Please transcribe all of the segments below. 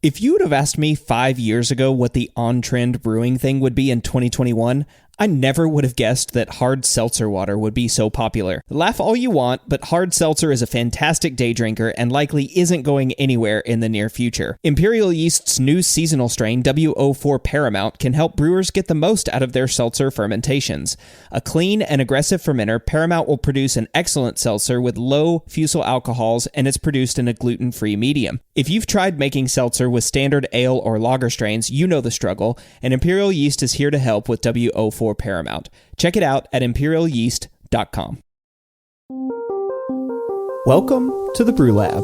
If you would have asked me 5 years ago what the on-trend brewing thing would be in 2021, I never would have guessed that hard seltzer water would be so popular. Laugh all you want, but hard seltzer is a fantastic day drinker and likely isn't going anywhere in the near future. Imperial Yeast's new seasonal strain, W04 Paramount, can help brewers get the most out of their seltzer fermentations. A clean and aggressive fermenter, Paramount will produce an excellent seltzer with low fusel alcohols, and it's produced in a gluten-free medium. If you've tried making seltzer with standard ale or lager strains, you know the struggle, and Imperial Yeast is here to help with W04 Paramount. Check it out at imperialyeast.com. Welcome to the Brew Lab.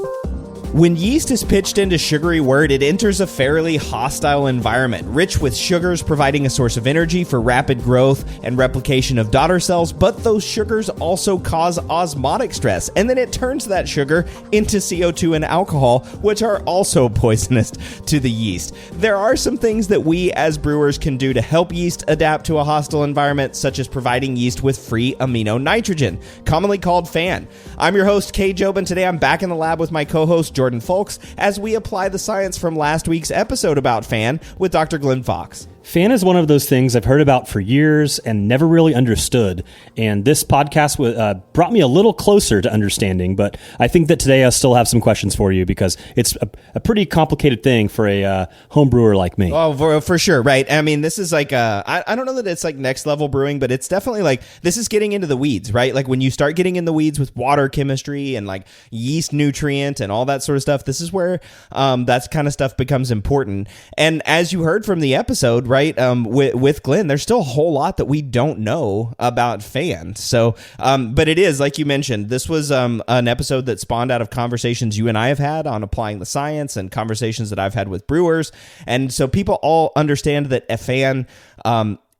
When yeast is pitched into sugary wort, it enters a fairly hostile environment, rich with sugars providing a source of energy for rapid growth and replication of daughter cells, but those sugars also cause osmotic stress, and then it turns that sugar into CO2 and alcohol, which are also poisonous to the yeast. There are some things that we as brewers can do to help yeast adapt to a hostile environment, such as providing yeast with free amino nitrogen, commonly called FAN. I'm your host, Cade, and today I'm back in the lab with my co-host, Jordan Folks, as we apply the science from last week's episode about FAN with Dr. Glenn Fox. FAN is one of those things I've heard about for years and never really understood, and this podcast brought me a little closer to understanding, but I think that today I still have some questions for you because it's a pretty complicated thing for a home brewer like me. Oh, for sure, right. I mean, this is like, I don't know that it's like next level brewing, but it's definitely like, this is getting into the weeds, right? Like when you start getting in the weeds with water chemistry and like yeast nutrient and all that sort of stuff, this is where that kind of stuff becomes important. And as you heard from the episode, right, with Glenn, there's still a whole lot that we don't know about FAN. So, but it is, like you mentioned, this was an episode that spawned out of conversations you and I have had on applying the science and conversations that I've had with brewers. And so people all understand that a FAN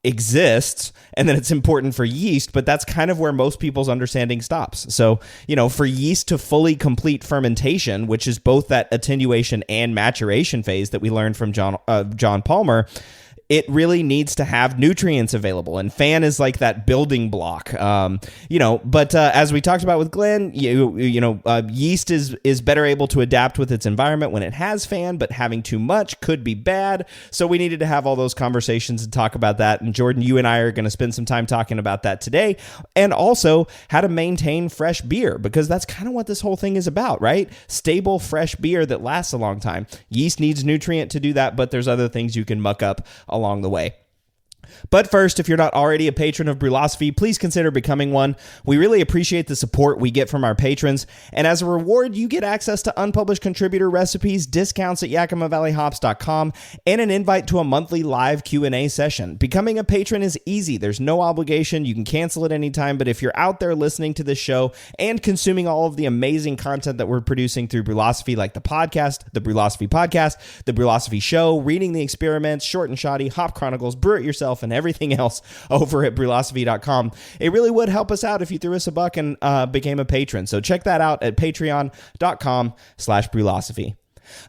exists and that it's important for yeast, but that's kind of where most people's understanding stops. So, you know, for yeast to fully complete fermentation, which is both that attenuation and maturation phase that we learned from John Palmer, it really needs to have nutrients available, and FAN is like that building block, but as we talked about with Glenn, yeast is better able to adapt with its environment when it has FAN, but having too much could be bad. So we needed to have all those conversations and talk about that. And Jordan, you and I are going to spend some time talking about that today, and also how to maintain fresh beer, because that's kind of what this whole thing is about, right? Stable, fresh beer that lasts a long time. Yeast needs nutrient to do that, but there's other things you can muck up along the way. But first, if you're not already a patron of Brewlosophy, please consider becoming one. We really appreciate the support we get from our patrons, and as a reward, you get access to unpublished contributor recipes, discounts at YakimaValleyHops.com, and an invite to a monthly live Q&A session. Becoming a patron is easy. There's no obligation. You can cancel at any time, but if you're out there listening to this show and consuming all of the amazing content that we're producing through Brewlosophy, like the podcast, the Brewlosophy podcast, the Brewlosophy show, Reading the Experiments, Short and Shoddy, Hop Chronicles, Brew It Yourself, and everything else over at Brewlosophy.com. It really would help us out if you threw us a buck and became a patron. So check that out at patreon.com/Brewlosophy.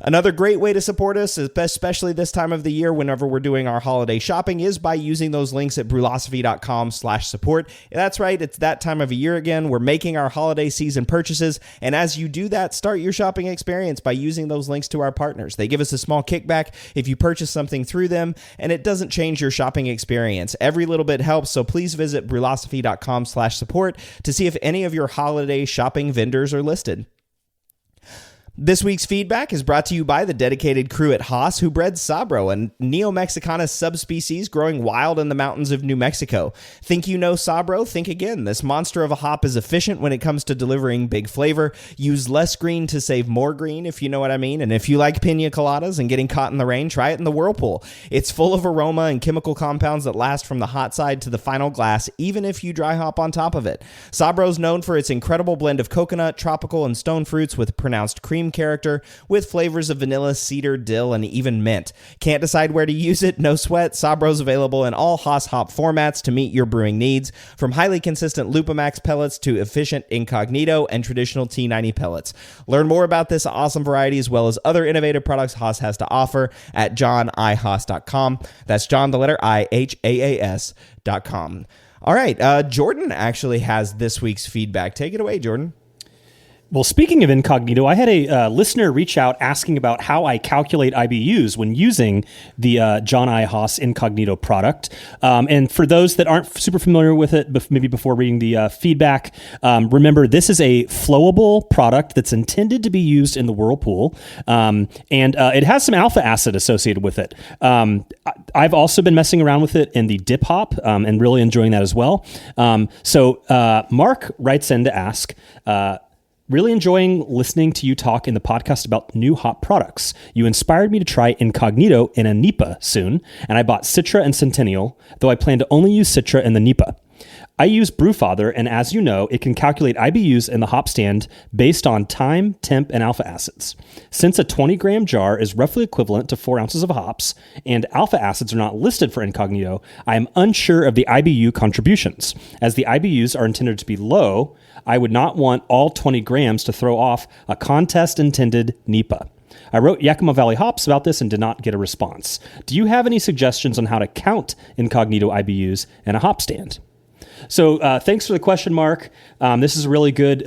Another great way to support us, especially this time of the year whenever we're doing our holiday shopping, is by using those links at Brewlosophy.com/support. That's right, it's that time of year again. We're making our holiday season purchases, and as you do that, start your shopping experience by using those links to our partners. They give us a small kickback if you purchase something through them, and it doesn't change your shopping experience. Every little bit helps, so please visit Brewlosophy.com/support to see if any of your holiday shopping vendors are listed. This week's feedback is brought to you by the dedicated crew at Haas, who bred Sabro, a Neo-Mexicanus subspecies growing wild in the mountains of New Mexico. Think you know Sabro? Think again. This monster of a hop is efficient when it comes to delivering big flavor. Use less green to save more green, if you know what I mean. And if you like pina coladas and getting caught in the rain, try it in the Whirlpool. It's full of aroma and chemical compounds that last from the hot side to the final glass, even if you dry hop on top of it. Sabro's known for its incredible blend of coconut, tropical, and stone fruits with pronounced cream character, with flavors of vanilla, cedar, dill, and even mint. Can't decide where to use it? No sweat. Sabro's available in all Haas hop formats to meet your brewing needs, from highly consistent Lupamax pellets to efficient Incognito and traditional T90 pellets. Learn more about this awesome variety as well as other innovative products Haas has to offer at johnihaas.com. That's John, the letter I, Haas.com. All right, Jordan actually has this week's feedback. Take it away, Jordan. Well, speaking of incognito, I had a listener reach out asking about how I calculate IBUs when using the John I. Haas incognito product. And for those that aren't super familiar with it, maybe before reading the feedback, remember this is a flowable product that's intended to be used in the whirlpool. And it has some alpha acid associated with it. I've also been messing around with it in the dip hop and really enjoying that as well. So Mark writes in to ask, really enjoying listening to you talk in the podcast about new hop products. You inspired me to try Incognito in a NEPA soon, and I bought Citra and Centennial, though I plan to only use Citra in the NEPA. I use Brewfather, and as you know, it can calculate IBUs in the hop stand based on time, temp, and alpha acids. Since a 20-gram jar is roughly equivalent to 4 ounces of hops, and alpha acids are not listed for Incognito, I am unsure of the IBU contributions. As the IBUs are intended to be low, I would not want all 20 grams to throw off a contest-intended NEPA. I wrote Yakima Valley Hops about this and did not get a response. Do you have any suggestions on how to count Incognito IBUs in a hop stand? So thanks for the question, Mark. This is a really good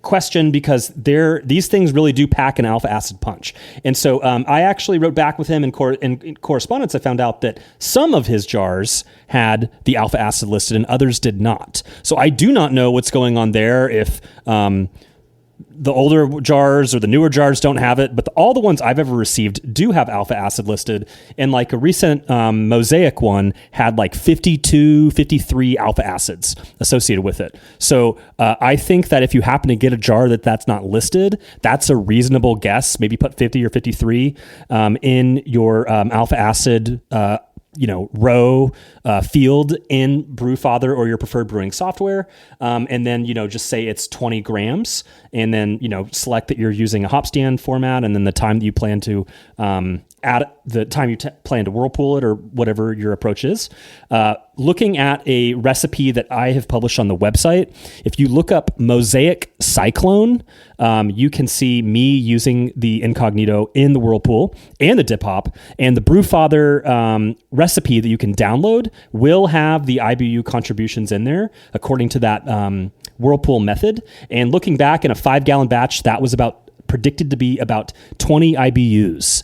question because these things really do pack an alpha acid punch. And so I actually wrote back with him in correspondence. I found out that some of his jars had the alpha acid listed and others did not. So I do not know what's going on there if the older jars or the newer jars don't have it, but all the ones I've ever received do have alpha acid listed. And like a recent Mosaic one had like 52, 53 alpha acids associated with it. So I think that if you happen to get a jar that's not listed, that's a reasonable guess. Maybe put 50 or 53 in your alpha acid row field in Brewfather or your preferred brewing software. And then, just say it's 20 grams and then, select that you're using a hop stand format and then the time that you plan to add the time you plan to whirlpool it or whatever your approach is. Looking at a recipe that I have published on the website, if you look up Mosaic Cyclone, you can see me using the Incognito in the whirlpool and the dip hop, and the Brewfather recipe that you can download will have the IBU contributions in there according to that whirlpool method. And looking back in a 5-gallon batch, that was predicted to be about 20 IBUs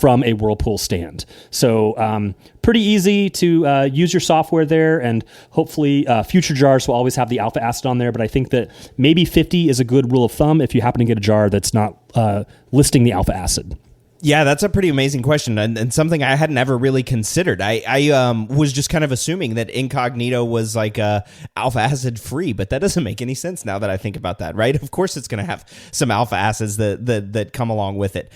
from a whirlpool stand. So pretty easy to use your software there, and hopefully future jars will always have the alpha acid on there, but I think that maybe 50 is a good rule of thumb if you happen to get a jar that's not listing the alpha acid. Yeah, that's a pretty amazing question and something I hadn't ever really considered. I was just kind of assuming that Incognito was like alpha acid free, but that doesn't make any sense now that I think about that, right? Of course it's going to have some alpha acids that come along with it.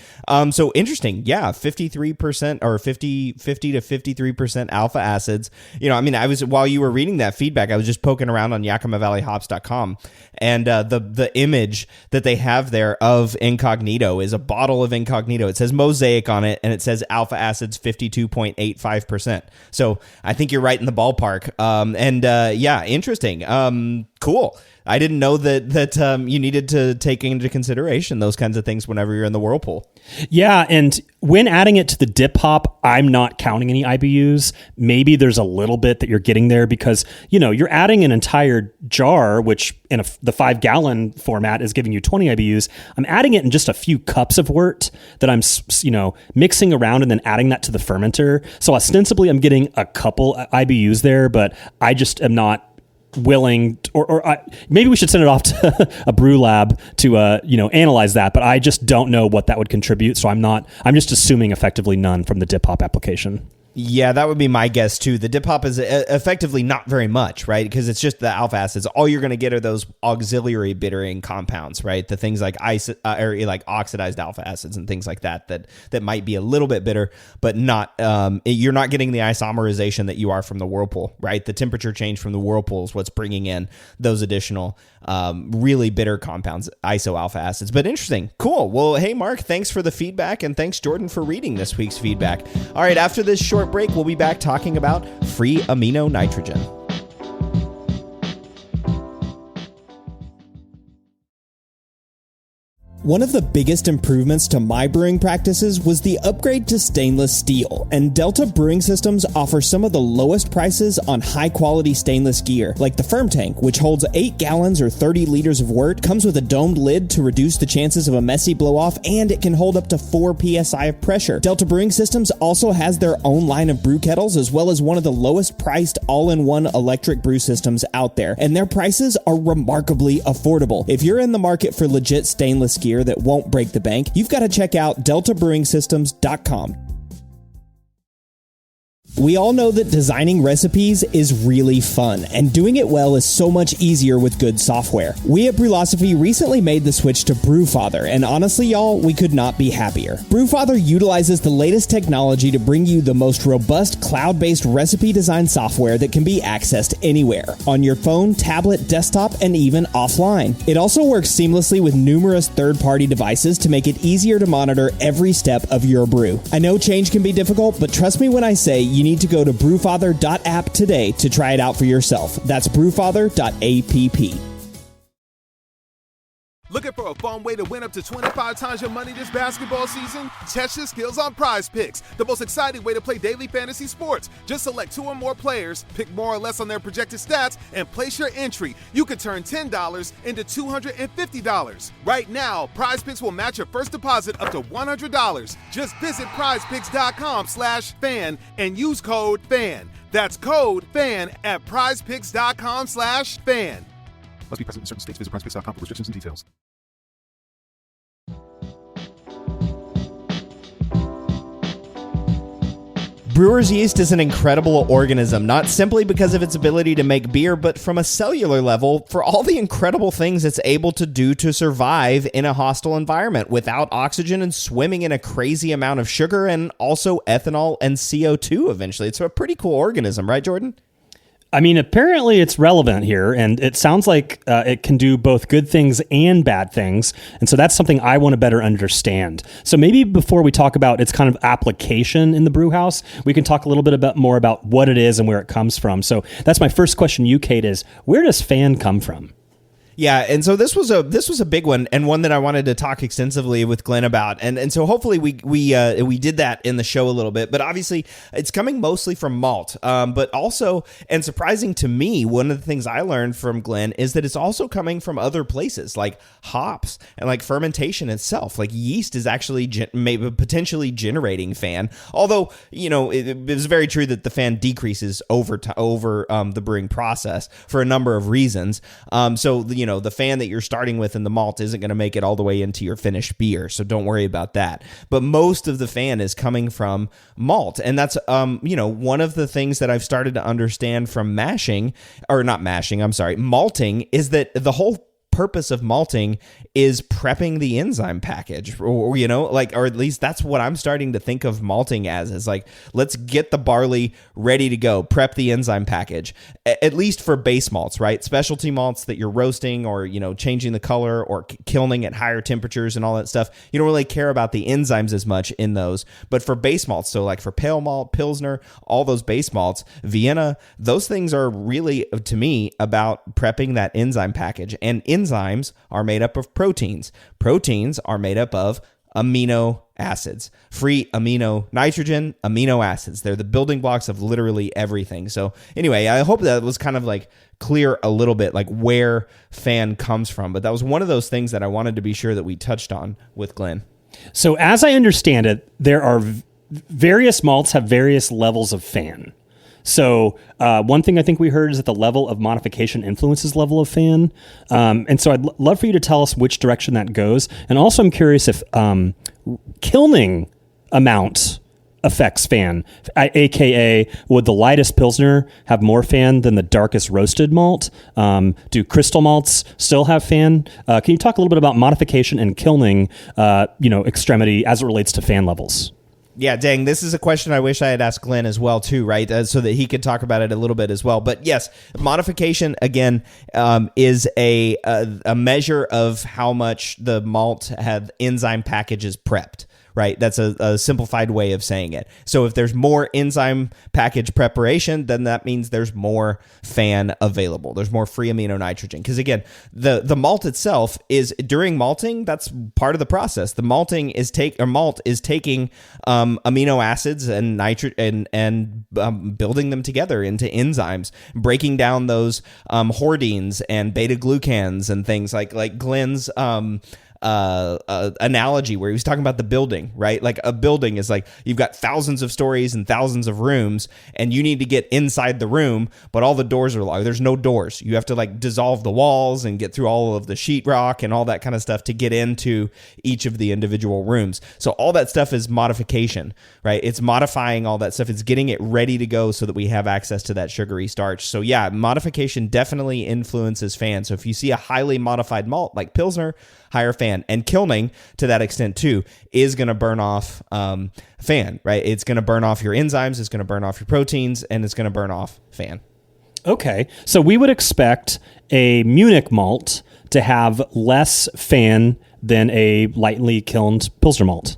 So interesting. Yeah, 53% or 50 to 53% alpha acids. While you were reading that feedback, I was just poking around on YakimaValleyHops.com, and the image that they have there of Incognito is a bottle of Incognito. It says Mosaic on it, and it says alpha acids 52.85%. So I think you're right in the ballpark. Interesting. Cool. I didn't know that you needed to take into consideration those kinds of things whenever you're in the whirlpool. Yeah, and when adding it to the dip hop, I'm not counting any IBUs. Maybe there's a little bit that you're getting there because, you're adding an entire jar, which in the 5-gallon format is giving you 20 IBUs. I'm adding it in just a few cups of wort that I'm, mixing around and then adding that to the fermenter. So ostensibly I'm getting a couple IBUs there, but I just am not willing maybe we should send it off to a brew lab to analyze that, but I just don't know what that would contribute, so I'm just assuming effectively none from the dip hop application. Yeah, that would be my guess too. The dip hop is effectively not very much, right? Because it's just the alpha acids. All you're going to get are those auxiliary bittering compounds, right? The things like like oxidized alpha acids and things like that might be a little bit bitter, but not. You're not getting the isomerization that you are from the whirlpool, right? The temperature change from the whirlpool is what's bringing in those additional really bitter compounds, iso alpha acids. But interesting, cool. Well, hey Mark, thanks for the feedback, and thanks Jordan for reading this week's feedback. All right, after this short break, we'll be back talking about free amino nitrogen. One of the biggest improvements to my brewing practices was the upgrade to stainless steel, and Delta Brewing Systems offers some of the lowest prices on high-quality stainless gear, like the Firm Tank, which holds 8 gallons or 30 liters of wort, comes with a domed lid to reduce the chances of a messy blow-off, and it can hold up to 4 psi of pressure. Delta Brewing Systems also has their own line of brew kettles, as well as one of the lowest priced all-in-one electric brew systems out there, and their prices are remarkably affordable. If you're in the market for legit stainless gear that won't break the bank, you've got to check out deltabrewingsystems.com. We all know that designing recipes is really fun, and doing it well is so much easier with good software. We at Brewlosophy recently made the switch to Brewfather, and honestly, y'all, we could not be happier. Brewfather utilizes the latest technology to bring you the most robust cloud-based recipe design software that can be accessed anywhere, on your phone, tablet, desktop, and even offline. It also works seamlessly with numerous third-party devices to make it easier to monitor every step of your brew. I know change can be difficult, but trust me when I say you need to go to brewfather.app today to try it out for yourself. That's brewfather.app. Looking for a fun way to win up to 25 times your money this basketball season? Test your skills on Prize Picks, the most exciting way to play daily fantasy sports. Just select 2 or more players, pick more or less on their projected stats, and place your entry. You could turn $10 into $250. Right now, Prize Picks will match your first deposit up to $100. Just visit prizepicks.com/fan and use code FAN. That's code FAN at prizepicks.com/fan. Must be present in certain states. Visit prizepicks.com for restrictions and details. Brewer's yeast is an incredible organism, not simply because of its ability to make beer, but from a cellular level for all the incredible things it's able to do to survive in a hostile environment without oxygen and swimming in a crazy amount of sugar and also ethanol and CO2 eventually. It's a pretty cool organism, right, Jordan? I mean, apparently it's relevant here, and it sounds like it can do both good things and bad things, and so that's something I want to better understand. So maybe before we talk about its kind of application in the brew house, we can talk a little bit more about what it is and where it comes from. So that's my first question to you, Cade, is where does FAN come from? Yeah, and so this was a big one, and one that I wanted to talk extensively with Glenn about, and so hopefully we did that in the show a little bit, but obviously it's coming mostly from malt, but also, and surprising to me, one of the things I learned from Glenn is that it's also coming from other places like hops and like fermentation itself. Like yeast is actually maybe potentially generating FAN, although it is very true that the FAN decreases over the brewing process for a number of reasons. So the FAN that you're starting with in the malt isn't going to make it all the way into your finished beer, so don't worry about that. But most of the FAN is coming from malt, and that's one of the things that I've started to understand from malting is that the whole purpose of malting is prepping the enzyme package, or at least that's what I'm starting to think of malting as, is like, let's get the barley ready to go, prep the enzyme package, at least for base malts, right? Specialty malts that you're roasting or, changing the color or kilning at higher temperatures and all that stuff, you don't really care about the enzymes as much in those. But for base malts, so like for pale malt, Pilsner, all those base malts, Vienna, those things are really, to me, about prepping that enzyme package. And enzymes are made up of proteins. Proteins are made up of amino acids, free nitrogen amino acids. They're the building blocks of literally everything. So anyway, I hope that was kind of like clear a little bit, like where FAN comes from. But that was one of those things that I wanted to be sure that we touched on with Glenn. So as I understand it, there are various malts have various levels of FAN. So one thing I think we heard is that the level of modification influences level of FAN. And so I'd love for you to tell us which direction that goes. And also I'm curious if kilning amount affects FAN, aka would the lightest Pilsner have more FAN than the darkest roasted malt? Do crystal malts still have FAN? Can you talk a little bit about modification and kilning extremity as it relates to FAN levels? Yeah, dang, this is a question I wish I had asked Glenn as well, too, right? So that he could talk about it a little bit as well. But yes, modification, again, is a measure of how much the malt had enzyme packages prepped, right? That's a simplified way of saying it. So if there's more enzyme package preparation, then that means there's more FAN available. There's more free amino nitrogen. Because again, the malt itself is, during malting, that's part of the process. The malting is malt is taking amino acids and building them together into enzymes, breaking down those hordenes and beta glucans and things like Glenn's analogy where he was talking about the building, right? Like a building is like, you've got thousands of stories and thousands of rooms, and you need to get inside the room, but all the doors are locked. There's no doors. You have to like dissolve the walls and get through all of the sheetrock and all that kind of stuff to get into each of the individual rooms. So all that stuff is modification, right? It's modifying all that stuff. It's getting it ready to go so that we have access to that sugary starch. So yeah, modification definitely influences FAN. So if you see a highly modified malt like Pilsner, higher FAN, and kilning to that extent too is going to burn off FAN, right? It's going to burn off your enzymes, it's going to burn off your proteins, and it's going to burn off FAN. Okay, so we would expect a Munich malt to have less FAN than a lightly kilned Pilsner malt.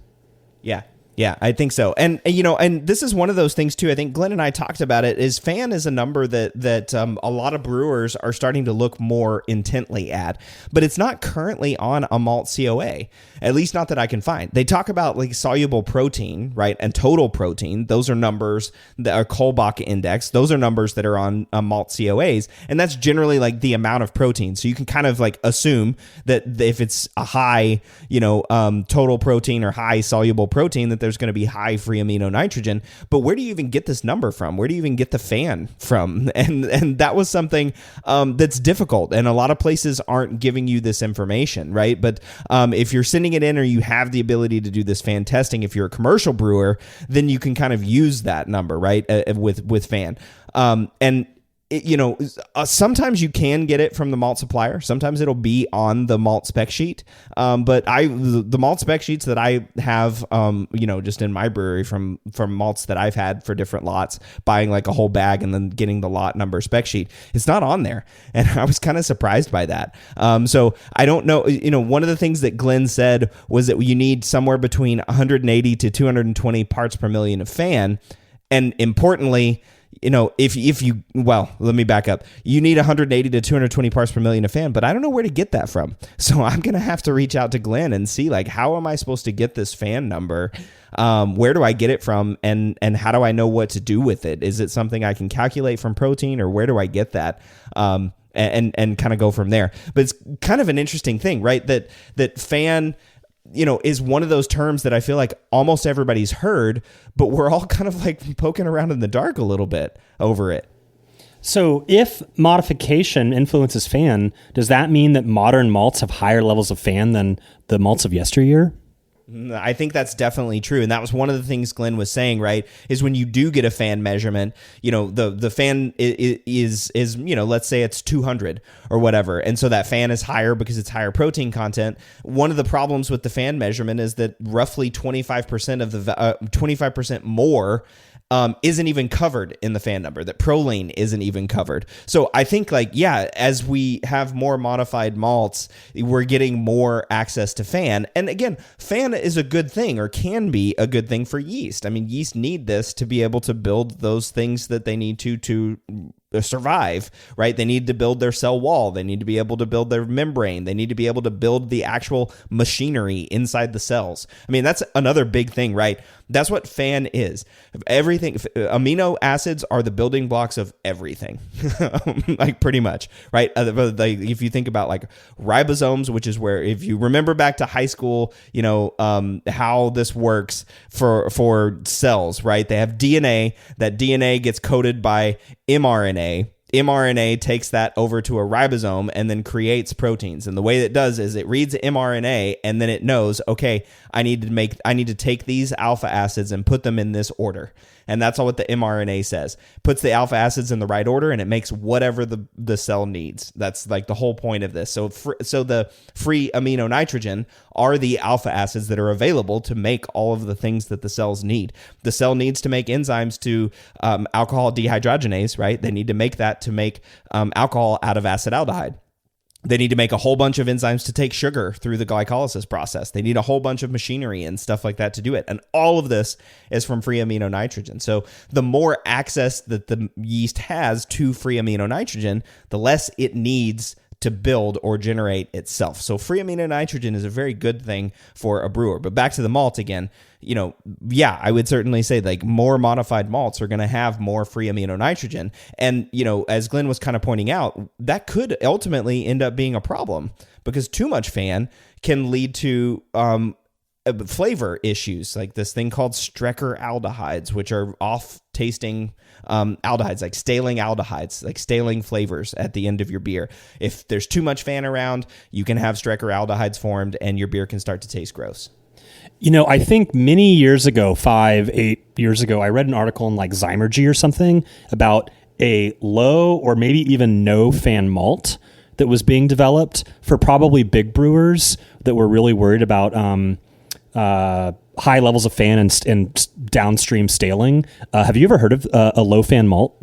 Yeah, I think so. And, and this is one of those things too. I think Glenn and I talked about it, is FAN is a number that a lot of brewers are starting to look more intently at, but it's not currently on a malt COA, at least not that I can find. They talk about like soluble protein, right? And total protein. Those are numbers that are Kolbach index. Those are numbers that are on malt COAs. And that's generally like the amount of protein. So you can kind of like assume that if it's a high, total protein or high soluble protein, that there's going to be high free amino nitrogen. But where do you even get this number from? Where do you even get the FAN from? And that was something that's difficult, and a lot of places aren't giving you this information, right? But if you're sending it in, or you have the ability to do this FAN testing, if you're a commercial brewer, then you can kind of use that number, right, with FAN. Sometimes you can get it from the malt supplier. Sometimes it'll be on the malt spec sheet. But the malt spec sheets that I have, just in my brewery from malts that I've had for different lots, buying like a whole bag and then getting the lot number spec sheet, it's not on there. And I was kind of surprised by that. So I don't know, one of the things that Glenn said was that you need somewhere between 180 to 220 parts per million of FAN. And importantly, let me back up. You need 180 to 220 parts per million of FAN, but I don't know where to get that from. So I'm going to have to reach out to Glenn and see, like, how am I supposed to get this FAN number? Where do I get it from? And how do I know what to do with it? Is it something I can calculate from protein, or where do I get that? And kind of go from there. But it's kind of an interesting thing, right? That FAN, is one of those terms that I feel like almost everybody's heard, but we're all kind of like poking around in the dark a little bit over it. So if modification influences FAN, does that mean that modern malts have higher levels of FAN than the malts of yesteryear? I think that's definitely true. And that was one of the things Glenn was saying, right, is when you do get a FAN measurement, the FAN is let's say it's 200 or whatever. And so that FAN is higher because it's higher protein content. One of the problems with the FAN measurement is that roughly 25% of the 25% more isn't even covered in the FAN number, that proline isn't even covered. So I think as we have more modified malts, we're getting more access to FAN. And again, FAN is a good thing, or can be a good thing for yeast. I mean, yeast need this to be able to build those things that they need to survive, right? They need to build their cell wall. They need to be able to build their membrane. They need to be able to build the actual machinery inside the cells. I mean, that's another big thing, right? That's what FAN is. Everything, amino acids are the building blocks of everything, like pretty much, right? If you think about like ribosomes, which is where, if you remember back to high school, how this works for cells, right? They have DNA. That DNA gets coded by mRNA. mRNA takes that over to a ribosome and then creates proteins. And the way it does is it reads mRNA and then it knows, okay, I need to take these alpha acids and put them in this order. And that's all what the mRNA says. Puts the alpha acids in the right order, and it makes whatever the cell needs. That's like the whole point of this. So the free amino nitrogen are the alpha acids that are available to make all of the things that the cells need. The cell needs to make enzymes to alcohol dehydrogenase, right? They need to make that to make alcohol out of acetaldehyde. They need to make a whole bunch of enzymes to take sugar through the glycolysis process. They need a whole bunch of machinery and stuff like that to do it. And all of this is from free amino nitrogen. So the more access that the yeast has to free amino nitrogen, the less it needs to build or generate itself. So free amino nitrogen is a very good thing for a brewer. But back to the malt again, I would certainly say like more modified malts are going to have more free amino nitrogen. And, as Glenn was kind of pointing out, that could ultimately end up being a problem because too much FAN can lead to flavor issues, like this thing called Strecker aldehydes, which are off-tasting aldehydes, like staling aldehydes, like staling flavors at the end of your beer. If there's too much FAN around, you can have Strecker aldehydes formed, and your beer can start to taste gross. I think many years ago, 5-8 years ago, I read an article in like Zymergy or something about a low or maybe even no FAN malt that was being developed for probably big brewers that were really worried about high levels of FAN and downstream staling. Have you ever heard of a low FAN malt?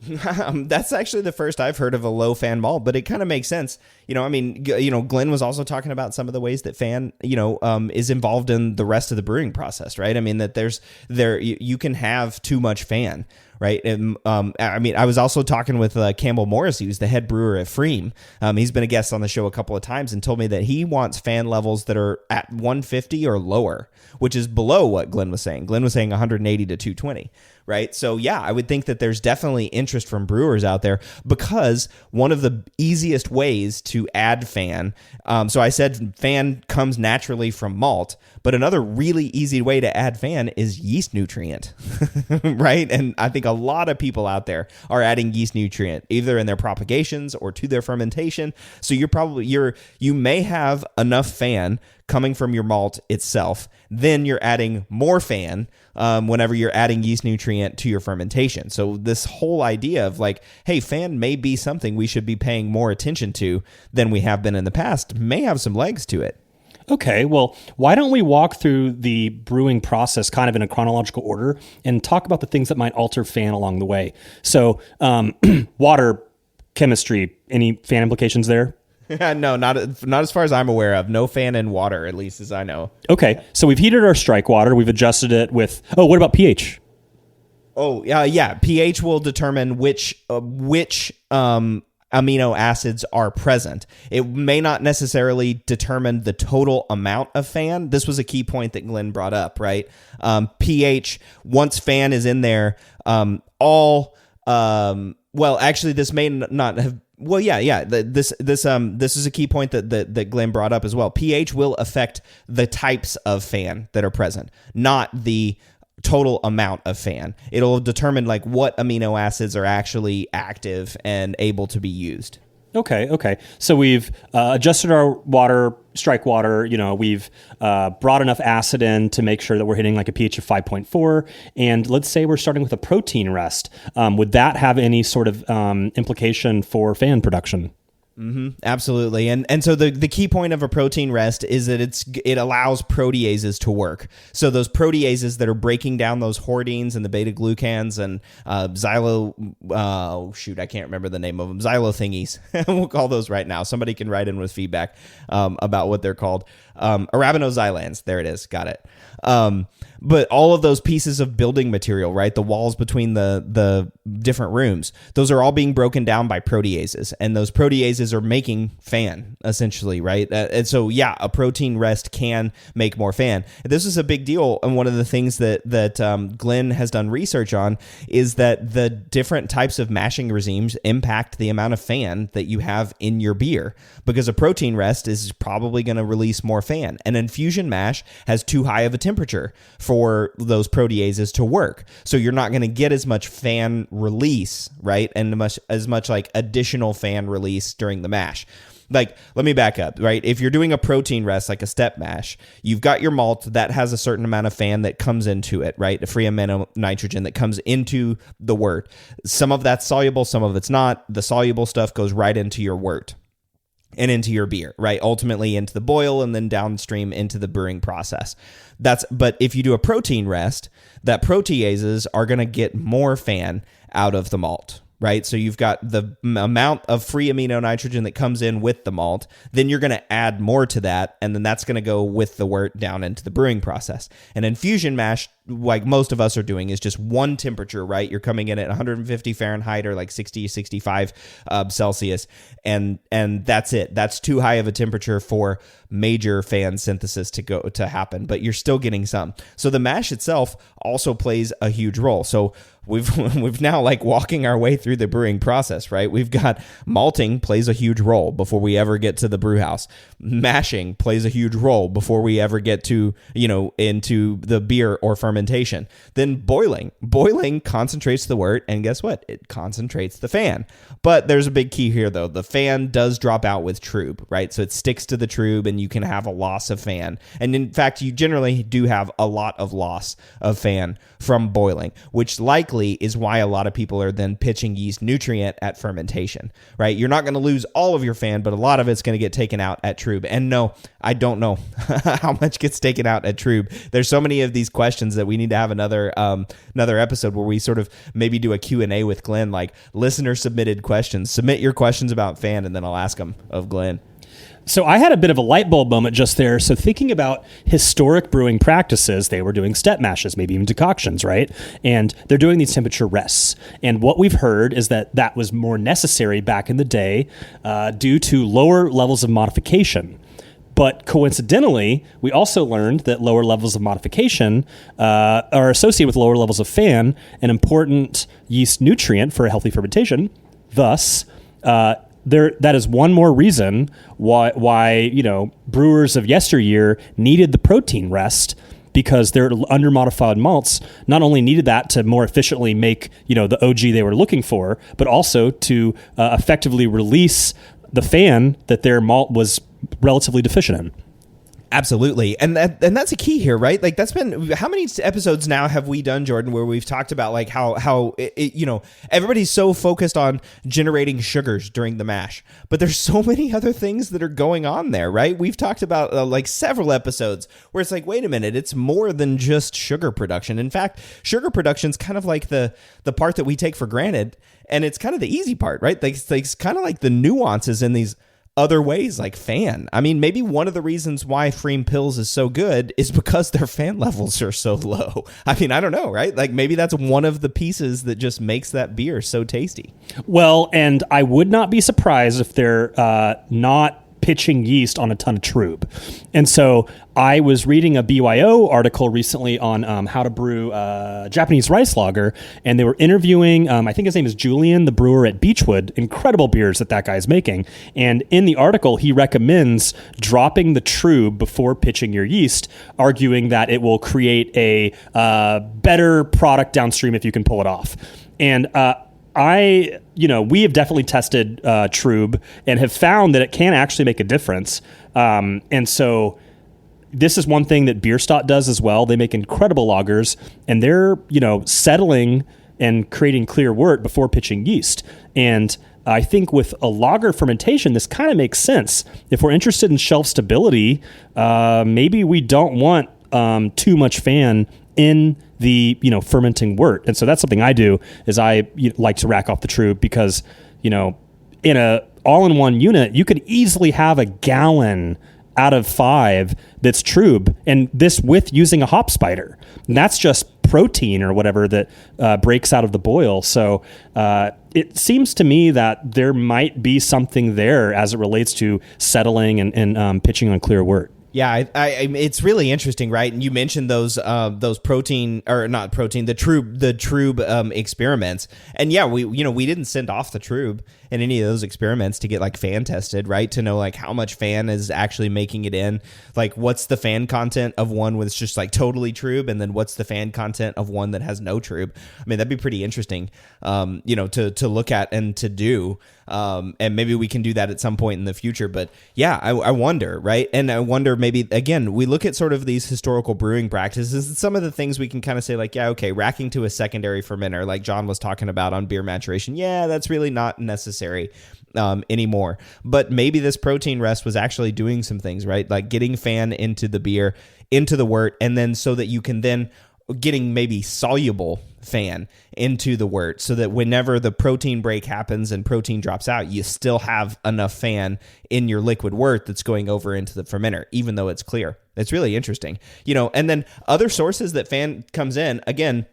That's actually the first I've heard of a low FAN malt, but it kind of makes sense. Glenn was also talking about some of the ways that FAN, is involved in the rest of the brewing process, right? I mean, that you can have too much FAN, right? And, I was also talking with Campbell Morrissey, who's the head brewer at Freem. He's been a guest on the show a couple of times and told me that he wants FAN levels that are at 150 or lower, which is below what Glenn was saying. Glenn was saying 180 to 220. Right. So, yeah, I would think that there's definitely interest from brewers out there because one of the easiest ways to add FAN. So I said FAN comes naturally from malt, but another really easy way to add FAN is yeast nutrient. Right. And I think a lot of people out there are adding yeast nutrient either in their propagations or to their fermentation. So you may have enough FAN coming from your malt itself, then you're adding more FAN whenever you're adding yeast nutrient to your fermentation. So this whole idea of like, hey, FAN may be something we should be paying more attention to than we have been in the past may have some legs to it. Okay, well, why don't we walk through the brewing process kind of in a chronological order and talk about the things that might alter FAN along the way. So water chemistry, any FAN implications there? No, not as far as I'm aware of. No FAN in water, at least as I know. Okay, so we've heated our strike water. We've adjusted it with... Oh, what about pH? Oh, yeah. pH will determine which amino acids are present. It may not necessarily determine the total amount of FAN. This was a key point that Glenn brought up, right? pH, once FAN is in there, actually, this may not have... Well, yeah. This is a key point that Glenn brought up as well. pH will affect the types of FAN that are present, not the total amount of FAN. It'll determine like what amino acids are actually active and able to be used. Okay. So we've adjusted our water, strike water. We've brought enough acid in to make sure that we're hitting like a pH of 5.4. And let's say we're starting with a protein rest. Would that have any sort of implication for FAN production? Mm-hmm, absolutely. And so the key point of a protein rest is that it allows proteases to work. So those proteases that are breaking down those hordeins and the beta glucans and I can't remember the name of them, xylo thingies. We'll call those right now. Somebody can write in with feedback about what they're called. Arabinoxylans. There it is. Got it. But all of those pieces of building material, right? The walls between the different rooms, those are all being broken down by proteases, and those proteases are making FAN essentially, right? And so, yeah, a protein rest can make more FAN. This is a big deal, and one of the things that Glenn has done research on is that the different types of mashing regimes impact the amount of FAN that you have in your beer, because a protein rest is probably going to release more FAN. An infusion mash has too high of a temperature for those proteases to work. So you're not going to get as much FAN release, right? And as much like additional FAN release during the mash. Like, let me back up, right? If you're doing a protein rest, like a step mash, you've got your malt that has a certain amount of FAN that comes into it, right? The free amino nitrogen that comes into the wort. Some of that's soluble, some of it's not. The soluble stuff goes right into your wort and into your beer, right? Ultimately into the boil and then downstream into the brewing process. But if you do a protein rest, that proteases are going to get more FAN out of the malt, right? So you've got the amount of free amino nitrogen that comes in with the malt. Then you're going to add more to that, and then that's going to go with the wort down into the brewing process. An infusion mash, like most of us are doing, is just one temperature, right? You're coming in at 150 Fahrenheit or like 60, 65 Celsius, and that's it. That's too high of a temperature for major fan synthesis to happen, but you're still getting some. So the mash itself also plays a huge role. So we've now like walking our way through the brewing process, right? We've got malting plays a huge role before we ever get to the brew house. Mashing plays a huge role before we ever get to, into the beer or fermentation. Then boiling concentrates the wort, and guess what? It concentrates the fan. But there's a big key here though. The fan does drop out with trub, right? So it sticks to the trub and you can have a loss of fan. And in fact, you generally do have a lot of loss of fan from boiling, which likely is why a lot of people are then pitching yeast nutrient at fermentation, right? You're not going to lose all of your fan, but a lot of it's going to get taken out at trub. And no, I don't know how much gets taken out at trub. There's so many of these questions that we need to have another episode where we sort of maybe do a Q&A with Glenn, like listener submitted questions. Submit your questions about fan, and then I'll ask them of Glenn. So I had a bit of a light bulb moment just there. So thinking about historic brewing practices, they were doing step mashes, maybe even decoctions, right? And they're doing these temperature rests. And what we've heard is that was more necessary back in the day due to lower levels of modification. But coincidentally, we also learned that lower levels of modification are associated with lower levels of fan, an important yeast nutrient for a healthy fermentation. Thus, that is one more reason why brewers of yesteryear needed the protein rest, because their under-modified malts not only needed that to more efficiently make the OG they were looking for, but also to effectively release the fan that their malt was relatively deficient in. Absolutely. And that's a key here, right? Like, that's been, how many episodes now have we done, Jordan, where we've talked about like how everybody's so focused on generating sugars during the mash, but there's so many other things that are going on there, right? We've talked about like several episodes where it's like, wait a minute, it's more than just sugar production. In fact, sugar production is kind of like the part that we take for granted, and it's kind of the easy part, right? Like, it's kind of like the nuances in these other ways, like fan. I mean, maybe one of the reasons why Freem Pills is so good is because their fan levels are so low. I mean, I don't know, right? Like, maybe that's one of the pieces that just makes that beer so tasty. Well, and I would not be surprised if they're not pitching yeast on a ton of trub. And so I was reading a BYO article recently on how to brew Japanese rice lager, and they were interviewing, I think his name is Julian, the brewer at Beechwood. Incredible beers that guy's making. And in the article, he recommends dropping the trub before pitching your yeast, arguing that it will create a better product downstream if you can pull it off. And we have definitely tested trub and have found that it can actually make a difference. And so this is one thing that Bierstadt does as well. They make incredible lagers, and they're, settling and creating clear wort before pitching yeast. And I think with a lager fermentation, this kind of makes sense. If we're interested in shelf stability, maybe we don't want too much fan in the fermenting wort. And so that's something I do, is I like to rack off the trub, because in a all-in-one unit you could easily have a gallon out of 5 that's trub, and this with using a hop spider, and that's just protein or whatever that breaks out of the boil. So it seems to me that there might be something there as it relates to settling and pitching on clear wort. Yeah, it's really interesting, right? And you mentioned those protein, or not protein, the trub experiments. And yeah, we didn't send off the trub in any of those experiments to get like fan tested, right? To know like how much fan is actually making it in, like what's the fan content of one with just like totally trub, and then what's the fan content of one that has no trub. I mean, that'd be pretty interesting, to look at and to do. And maybe we can do that at some point in the future. But yeah, I wonder, right? And I wonder, maybe, again, we look at sort of these historical brewing practices, and some of the things we can kind of say like, yeah, okay, racking to a secondary fermenter, like John was talking about on beer maturation. Yeah, that's really not necessary anymore. But maybe this protein rest was actually doing some things, right? Like getting fan into the beer, into the wort, and then so that you can then getting maybe soluble fan into the wort so that whenever the protein break happens and protein drops out, you still have enough fan in your liquid wort that's going over into the fermenter, even though it's clear. It's really interesting, and then other sources that fan comes in, again,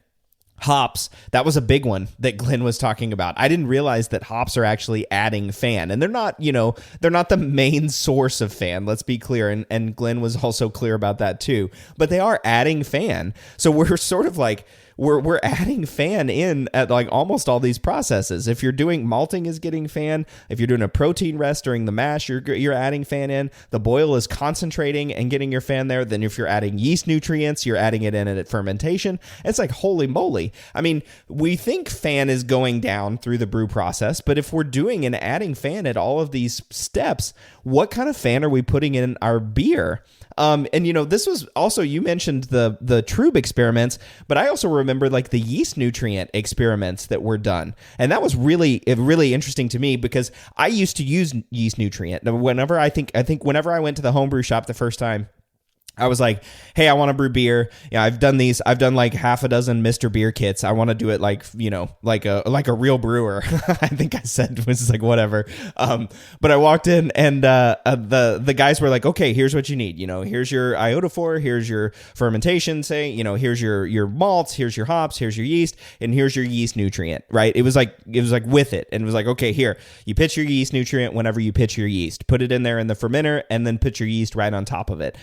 hops, that was a big one that Glenn was talking about. I didn't realize that hops are actually adding fan, and they're not the main source of fan. Let's be clear. And Glenn was also clear about that too, but they are adding fan. So we're sort of like, we're adding fan in at like almost all these processes. If you're doing malting is getting fan. If you're doing a protein rest during the mash, you're adding fan in. The boil is concentrating and getting your fan there. Then if you're adding yeast nutrients, you're adding it in at fermentation. It's like, holy moly. I mean, we think fan is going down through the brew process, but if we're doing and adding fan at all of these steps, what kind of fan are we putting in our beer? And this was also, you mentioned the Trube experiments, but I also remember like the yeast nutrient experiments that were done. And that was really interesting to me because I used to use yeast nutrient. Whenever I whenever I went to the homebrew shop the first time, I was like, hey, I want to brew beer. Yeah, I've done like half a dozen Mr. Beer kits. I want to do it like a real brewer. I think I said, was like, whatever. But I walked in and the guys were like, okay, here's what you need. Here's your iodophore, here's your fermentation, here's your malts, here's your hops, here's your yeast, and here's your yeast nutrient, right? It was like with it. And it was like, okay, here, you pitch your yeast nutrient whenever you pitch your yeast. Put it in there in the fermenter and then put your yeast right on top of it.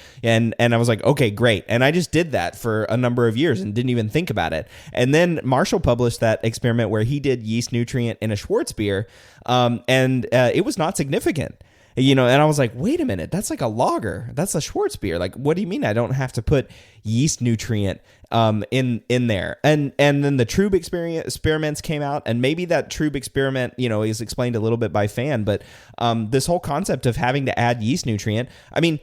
And I was like, okay, great. And I just did that for a number of years and didn't even think about it. And then Marshall published that experiment where he did yeast nutrient in a Schwartz beer, and it was not significant. And I was like, wait a minute, that's like a lager. That's a Schwartz beer. Like, what do you mean I don't have to put yeast nutrient in there? And then the Trube experiments came out, and maybe that Trube experiment, is explained a little bit by Fan, but this whole concept of having to add yeast nutrient, I mean,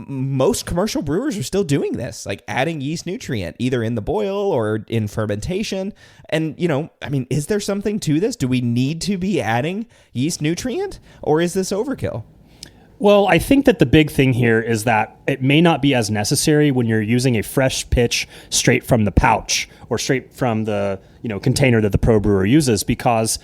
most commercial brewers are still doing this, like adding yeast nutrient either in the boil or in fermentation. And, is there something to this? Do we need to be adding yeast nutrient, or is this overkill? Well, I think that the big thing here is that it may not be as necessary when you're using a fresh pitch straight from the pouch or straight from the container that the pro brewer uses, because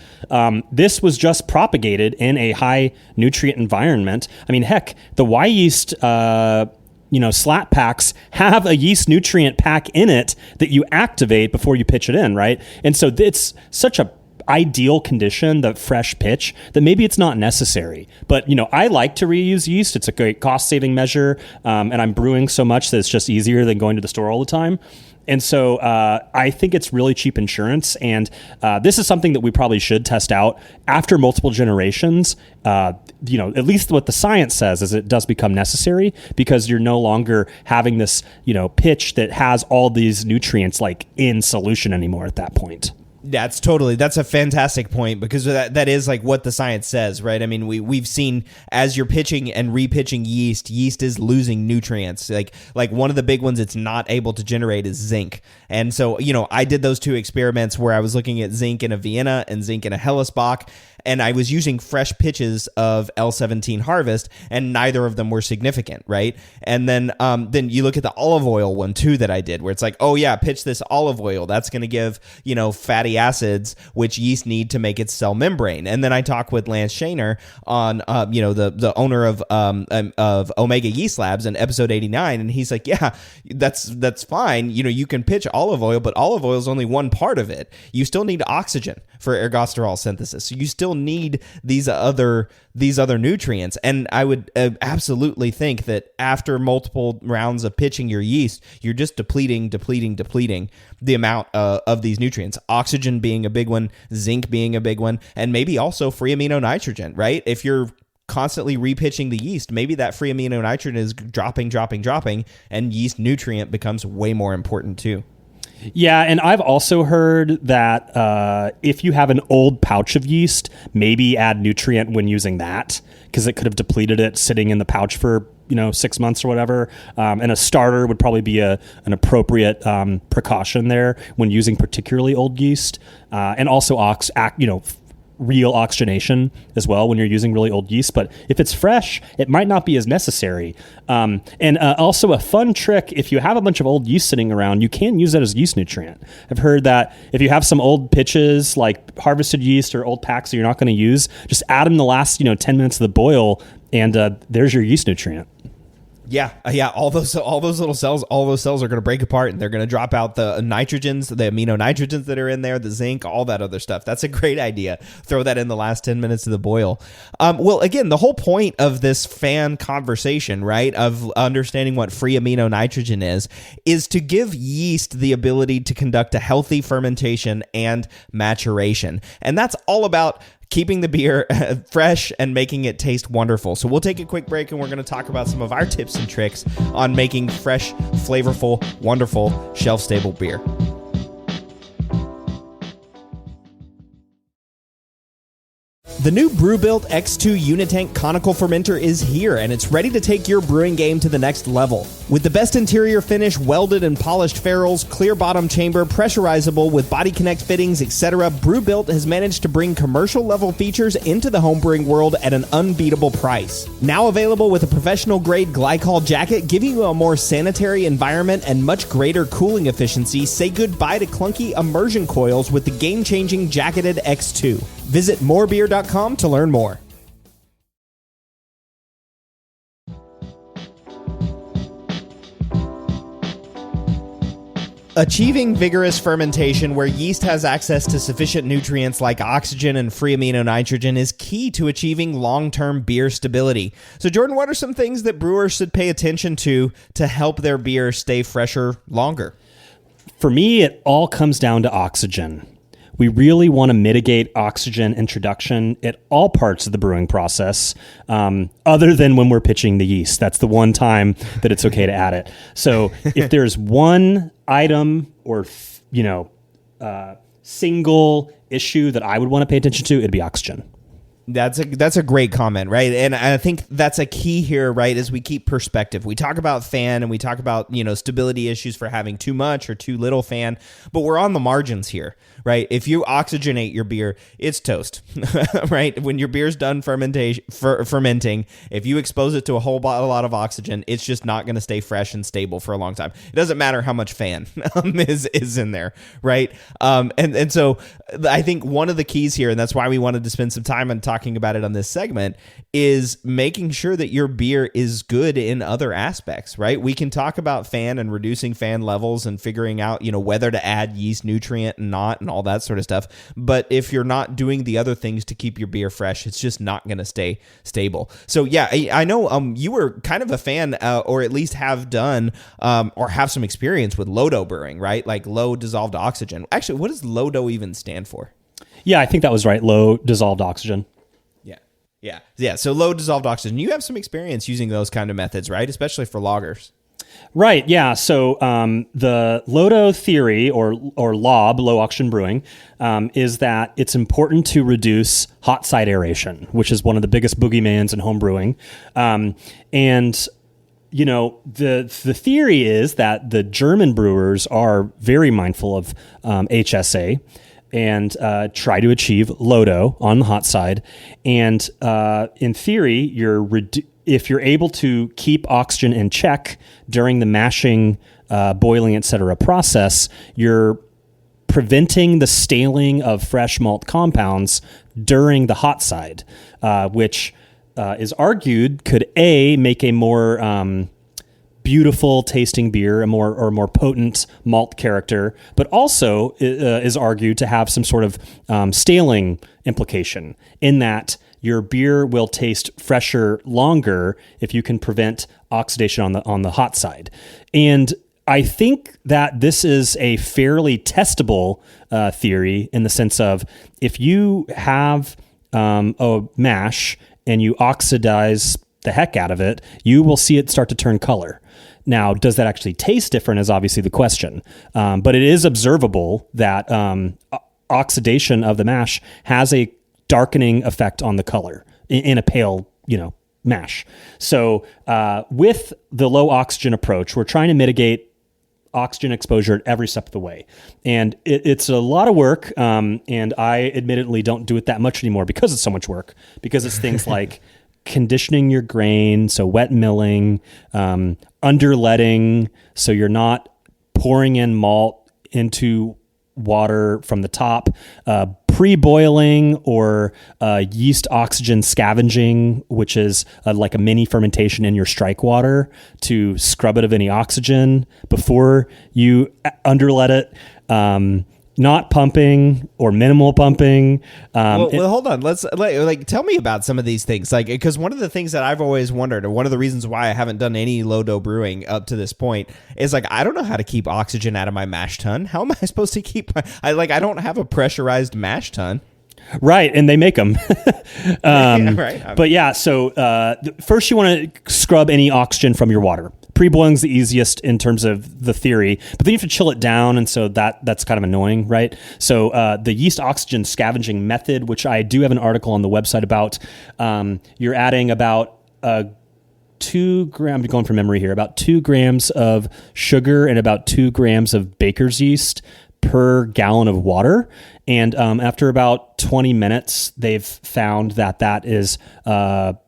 this was just propagated in a high nutrient environment. I mean, heck, the Y yeast slat packs have a yeast nutrient pack in it that you activate before you pitch it in, right? And so it's such a ideal condition, the fresh pitch, that maybe it's not necessary. But, I like to reuse yeast. It's a great cost saving measure. And I'm brewing so much that it's just easier than going to the store all the time. And so I think it's really cheap insurance. And this is something that we probably should test out after multiple generations. At least what the science says is it does become necessary, because you're no longer having this, pitch that has all these nutrients like in solution anymore at that point. That's a fantastic point, because that is like what the science says, right? I mean, we've seen as you're pitching and repitching yeast is losing nutrients. Like one of the big ones it's not able to generate is zinc. And so, I did those two experiments where I was looking at zinc in a Vienna and zinc in a Hellesbach, and I was using fresh pitches of L17 Harvest, and neither of them were significant, right? And then you look at the olive oil one too that I did, where it's like, oh yeah, pitch this olive oil. That's going to give, fatty acids, which yeast need to make its cell membrane. And then I talked with Lance Shaner on, the owner of Omega Yeast Labs in episode 89, and he's like, yeah, that's fine. You can pitch olive oil, but olive oil is only one part of it. You still need oxygen for ergosterol synthesis. So you still need these other nutrients. And I would absolutely think that after multiple rounds of pitching your yeast, you're just depleting the amount of these nutrients. Oxygen being a big one, zinc being a big one, and maybe also free amino nitrogen, right? If you're constantly repitching the yeast, maybe that free amino nitrogen is dropping, and yeast nutrient becomes way more important too. Yeah, and I've also heard that if you have an old pouch of yeast, maybe add nutrient when using that, because it could have depleted it sitting in the pouch for 6 months or whatever. And a starter would probably be an appropriate real oxygenation as well when you're using really old yeast. But if it's fresh, it might not be as necessary. And also a fun trick, if you have a bunch of old yeast sitting around, you can use that as yeast nutrient. I've heard that if you have some old pitches, like harvested yeast or old packs that you're not going to use, just add them the last 10 minutes of the boil, and there's your yeast nutrient. Yeah. All those little cells, all those cells are going to break apart, and they're going to drop out the nitrogens, the amino nitrogens that are in there, the zinc, all that other stuff. That's a great idea. Throw that in the last 10 minutes of the boil. Well, again, the whole point of this fan conversation, right, of understanding what free amino nitrogen is to give yeast the ability to conduct a healthy fermentation and maturation. And that's all about keeping the beer fresh and making it taste wonderful. So we'll take a quick break, and we're going to talk about some of our tips and tricks on making fresh, flavorful, wonderful, shelf-stable beer. The new Brewbuilt X2 Unitank conical fermenter is here, and it's ready to take your brewing game to the next level. With the best interior finish, welded and polished ferrules, clear bottom chamber, pressurizable with body connect fittings, etc., Brewbuilt has managed to bring commercial level features into the homebrewing world at an unbeatable price. Now available with a professional grade glycol jacket, giving you a more sanitary environment and much greater cooling efficiency, say goodbye to clunky immersion coils with the game-changing jacketed X2. Visit morebeer.com to learn more. Achieving vigorous fermentation where yeast has access to sufficient nutrients like oxygen and free amino nitrogen is key to achieving long-term beer stability. So, Jordan, what are some things that brewers should pay attention to help their beer stay fresher longer? For me, it all comes down to oxygen. We really want to mitigate oxygen introduction at all parts of the brewing process, other than when we're pitching the yeast. That's the one time that it's okay to add it. So if there's one item or, single issue that I would want to pay attention to, it'd be oxygen. That's a great comment, right? And I think that's a key here, right, as we keep perspective. We talk about fan and we talk about, stability issues for having too much or too little fan, but we're on the margins here, right? If you oxygenate your beer, it's toast, right? When your beer's done fermenting, if you expose it to a lot of oxygen, it's just not going to stay fresh and stable for a long time. It doesn't matter how much fan is in there, right? And so I think one of the keys here, and that's why we wanted to spend some time on talking about it on this segment, is making sure that your beer is good in other aspects, right? We can talk about fan and reducing fan levels and figuring out, whether to add yeast nutrient and not and all that sort of stuff. But if you're not doing the other things to keep your beer fresh, it's just not going to stay stable. So yeah, I know you were kind of a fan, or at least have done, or have some experience with LODO brewing, right? Like low dissolved oxygen. Actually, what does LODO even stand for? Yeah, I think that was right. Low dissolved oxygen. Yeah. So low dissolved oxygen. You have some experience using those kind of methods, right? Especially for lagers. Right. Yeah. So the LODO theory, or LOB, low oxygen brewing, is that it's important to reduce hot side aeration, which is one of the biggest boogeymans in home brewing. The theory is that the German brewers are very mindful of HSA. And try to achieve LODO on the hot side. And in theory, if you're able to keep oxygen in check during the mashing, boiling, etc. process, you're preventing the staling of fresh malt compounds during the hot side, which is argued could make a more beautiful tasting beer, a more potent malt character, but also is argued to have some sort of staling implication in that your beer will taste fresher longer if you can prevent oxidation on the hot side. And I think that this is a fairly testable theory in the sense of if you have a mash and you oxidize the heck out of it, you will see it start to turn color. Now, does that actually taste different is obviously the question. But it is observable that oxidation of the mash has a darkening effect on the color in a pale, mash. So with the low oxygen approach, we're trying to mitigate oxygen exposure at every step of the way. And it's a lot of work. And I admittedly don't do it that much anymore because it's so much work, because it's things like conditioning your grain, so wet milling, underletting, so you're not pouring in malt into water from the top, pre-boiling or yeast oxygen scavenging, which is like a mini fermentation in your strike water to scrub it of any oxygen before you underlet it. Not pumping or minimal pumping. Well, hold on. Let's tell me about some of these things. Like, because one of the things that I've always wondered, and one of the reasons why I haven't done any low-dough brewing up to this point, is like I don't know how to keep oxygen out of my mash tun. How am I supposed to keep? I don't have a pressurized mash tun. Right, and they make them. Right. But yeah, so first you want to scrub any oxygen from your water. Pre-boiling is the easiest in terms of the theory, but then you have to chill it down, and so that's kind of annoying, right? So the yeast oxygen scavenging method, which I do have an article on the website about, you're adding about 2 grams, I'm going from memory here, about 2 grams of sugar and about 2 grams of baker's yeast per gallon of water. And after about 20 minutes, they've found that is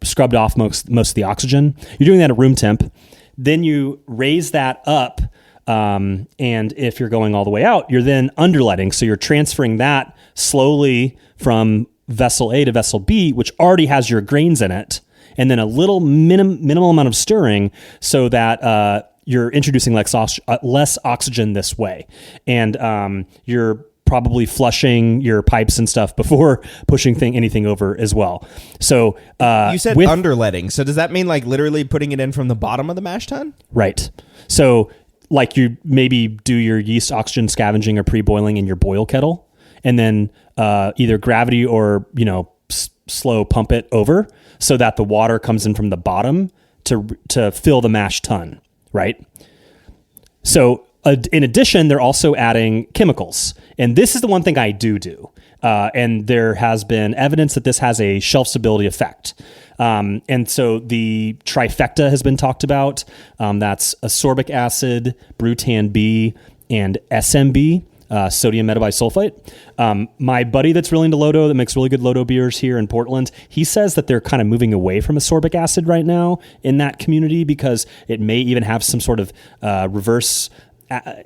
scrubbed off most of the oxygen. You're doing that at room temp. Then you raise that up, and if you're going all the way out, you're then underletting. So you're transferring that slowly from vessel A to vessel B, which already has your grains in it, and then a little minimal amount of stirring so that you're introducing less oxygen this way. And you're probably flushing your pipes and stuff before pushing anything over as well. So you said underletting. So does that mean like literally putting it in from the bottom of the mash tun? Right. So like you maybe do your yeast oxygen scavenging or pre-boiling in your boil kettle, and then either gravity or slow pump it over so that the water comes in from the bottom to fill the mash tun. Right. So in addition, they're also adding chemicals. And this is the one thing I do. And there has been evidence that this has a shelf stability effect. And so the trifecta has been talked about. That's ascorbic acid, Brutan B, and SMB, sodium metabisulfite. My buddy that's really into Lodo, that makes really good Lodo beers here in Portland, he says that they're kind of moving away from ascorbic acid right now in that community because it may even have some sort of reverse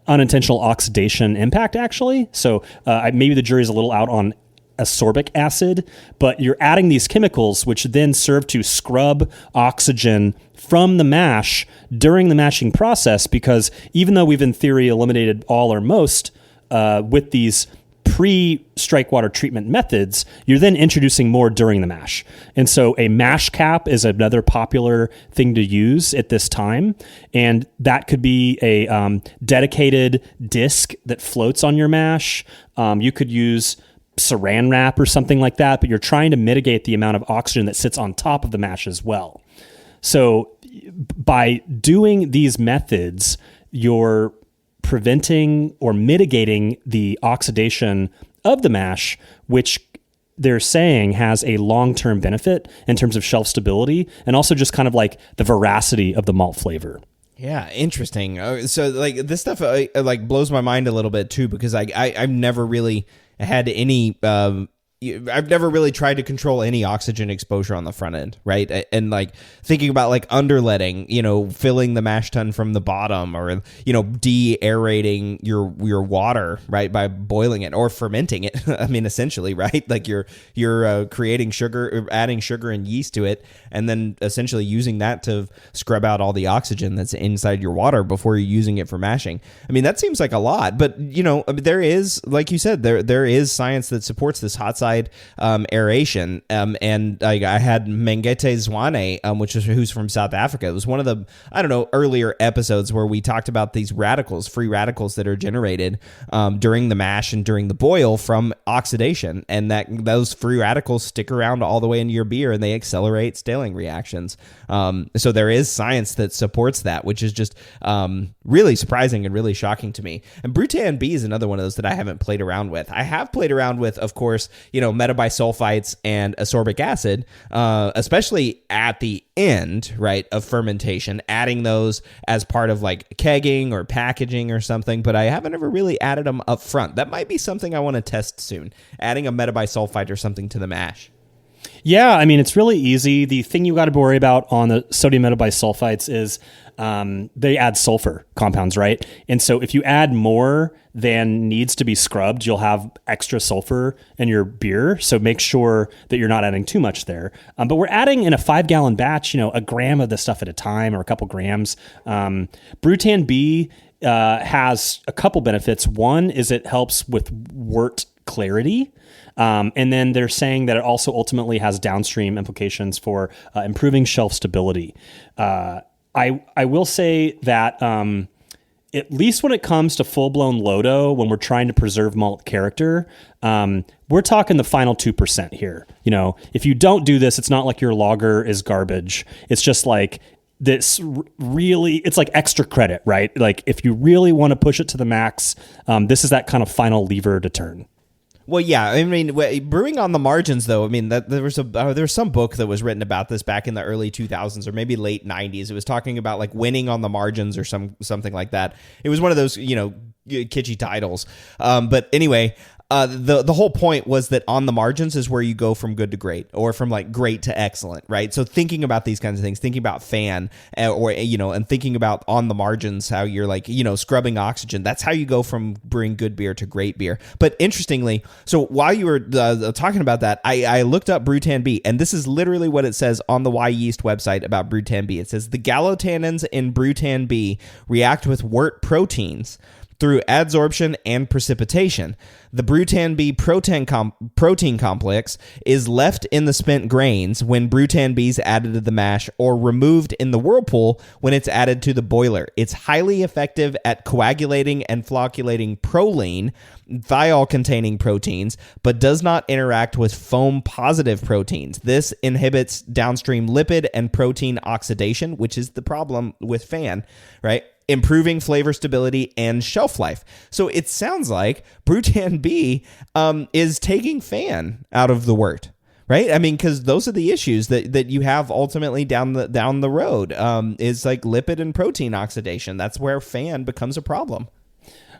unintentional oxidation impact, actually. So maybe the jury's a little out on ascorbic acid, but you're adding these chemicals which then serve to scrub oxygen from the mash during the mashing process, because even though we've in theory eliminated all or most with these pre-strike water treatment methods, you're then introducing more during the mash. And so a mash cap is another popular thing to use at this time. And that could be a dedicated disc that floats on your mash. You could use saran wrap or something like that, but you're trying to mitigate the amount of oxygen that sits on top of the mash as well. So by doing these methods, you're preventing or mitigating the oxidation of the mash, which they're saying has a long-term benefit in terms of shelf stability and also just kind of like the veracity of the malt flavor. Yeah, interesting. So like this stuff like blows my mind a little bit too, because I've never really had any I've never really tried to control any oxygen exposure on the front end, right? And like thinking about like underletting, filling the mash tun from the bottom, or de-aerating your water, right, by boiling it or fermenting it. I mean, essentially, right? Like you're creating sugar, adding sugar and yeast to it, and then essentially using that to scrub out all the oxygen that's inside your water before you're using it for mashing. I mean, that seems like a lot, but there is, like you said, there is science that supports this hot side aeration, and I had Mengete Zwane, who's from South Africa. It was one of the earlier episodes where we talked about these free radicals that are generated during the mash and during the boil from oxidation, and that those free radicals stick around all the way into your beer and they accelerate staling reactions. So there is science that supports that, which is just really surprising and really shocking to me. And Brutan B is another one of those that I haven't played around with. I have played around with, of course, metabisulfites and ascorbic acid, especially at the end, right, of fermentation, adding those as part of like kegging or packaging or something, but I haven't ever really added them up front. That might be something I want to test soon, adding a metabisulfite or something to the mash. Yeah, I mean, it's really easy. The thing you got to worry about on the sodium metabisulfites is they add sulfur compounds, right? And so if you add more than needs to be scrubbed, you'll have extra sulfur in your beer. So make sure that you're not adding too much there. But we're adding in a 5-gallon batch, a gram of the stuff at a time or a couple grams. Brutan B has a couple benefits. One is it helps with wort clarity. And then they're saying that it also ultimately has downstream implications for improving shelf stability. I will say that at least when it comes to full-blown Lodo, when we're trying to preserve malt character, we're talking the final 2% here. If you don't do this, it's not like your lager is garbage. It's just like this really, it's like extra credit, right? Like if you really want to push it to the max, this is that kind of final lever to turn. Well, yeah, I mean, brewing on the margins, though. I mean, there was some book that was written about this back in the early 2000s or maybe late 90s. It was talking about like winning on the margins or something like that. It was one of those, kitschy titles. But anyway, the whole point was that on the margins is where you go from good to great, or from like great to excellent, right? So thinking about these kinds of things, thinking about fan, and thinking about on the margins, how you're like, scrubbing oxygen. That's how you go from brewing good beer to great beer. But interestingly, so while you were talking about that, I looked up Brutan B, and this is literally what it says on the Y Yeast website about Brutan B. It says the gallotannins in Brutan B react with wort proteins through adsorption and precipitation. The Brutan B protein complex is left in the spent grains when Brutan B is added to the mash, or removed in the whirlpool when it's added to the boiler. It's highly effective at coagulating and flocculating proline, thiol-containing proteins, but does not interact with foam-positive proteins. This inhibits downstream lipid and protein oxidation, which is the problem with fan, right? Improving flavor stability and shelf life. So it sounds like Brutan B is taking fan out of the wort, right? I mean, because those are the issues that you have ultimately down the road, is like lipid and protein oxidation. That's where fan becomes a problem.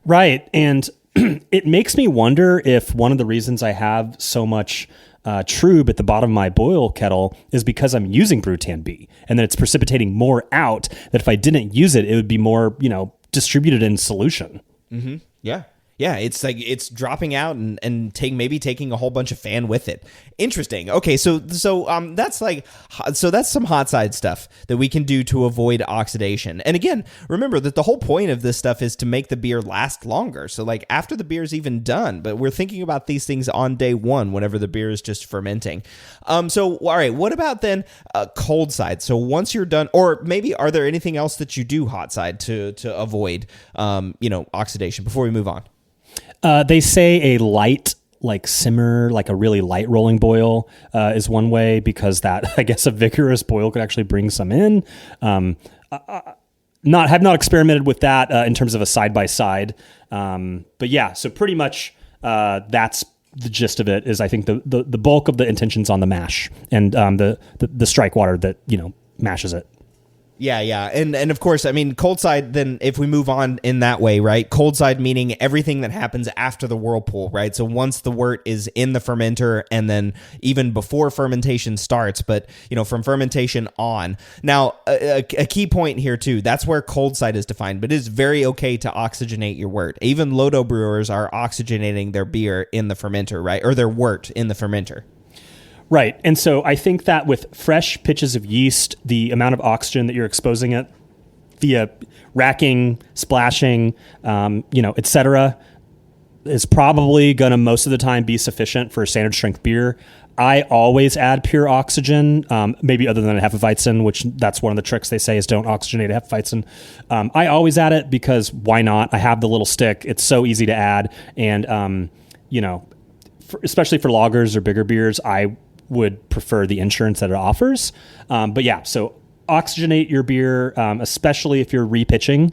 Right. And it makes me wonder if one of the reasons I have so much trube at the bottom of my boil kettle is because I'm using Brutan B, and then it's precipitating more out, that if I didn't use it, it would be more, distributed in solution. Mm-hmm. Yeah. Yeah, it's like it's dropping out and taking a whole bunch of fan with it. Interesting. Okay, so that's some hot side stuff that we can do to avoid oxidation. And again, remember that the whole point of this stuff is to make the beer last longer. So like after the beer is even done, but we're thinking about these things on day one whenever the beer is just fermenting. So all right, what about then cold side? So once you're done, or maybe are there anything else that you do hot side to avoid oxidation before we move on? They say a light, like simmer, like a really light rolling boil is one way, because that, I guess, a vigorous boil could actually bring some in. Have not experimented with that in terms of a side by side, but yeah. So pretty much that's the gist of it. Is I think the bulk of the intention's on the mash and the strike water that mashes it. Yeah. And of course, I mean, cold side, then if we move on in that way, right? Cold side meaning everything that happens after the whirlpool, right? So once the wort is in the fermenter, and then even before fermentation starts, but, from fermentation on. Now, a key point here too, that's where cold side is defined, but it is very okay to oxygenate your wort. Even Lodo brewers are oxygenating their beer in the fermenter, right? Or their wort in the fermenter. Right. And so I think that with fresh pitches of yeast, the amount of oxygen that you're exposing it via racking, splashing, et cetera, is probably going to most of the time be sufficient for standard strength beer. I always add pure oxygen, maybe other than a Hefeweizen, which that's one of the tricks they say is don't oxygenate a Hefeweizen. I always add it because why not? I have the little stick. It's so easy to add. And, especially for lagers or bigger beers, I would prefer the insurance that it offers. But yeah, so oxygenate your beer, especially if you're repitching,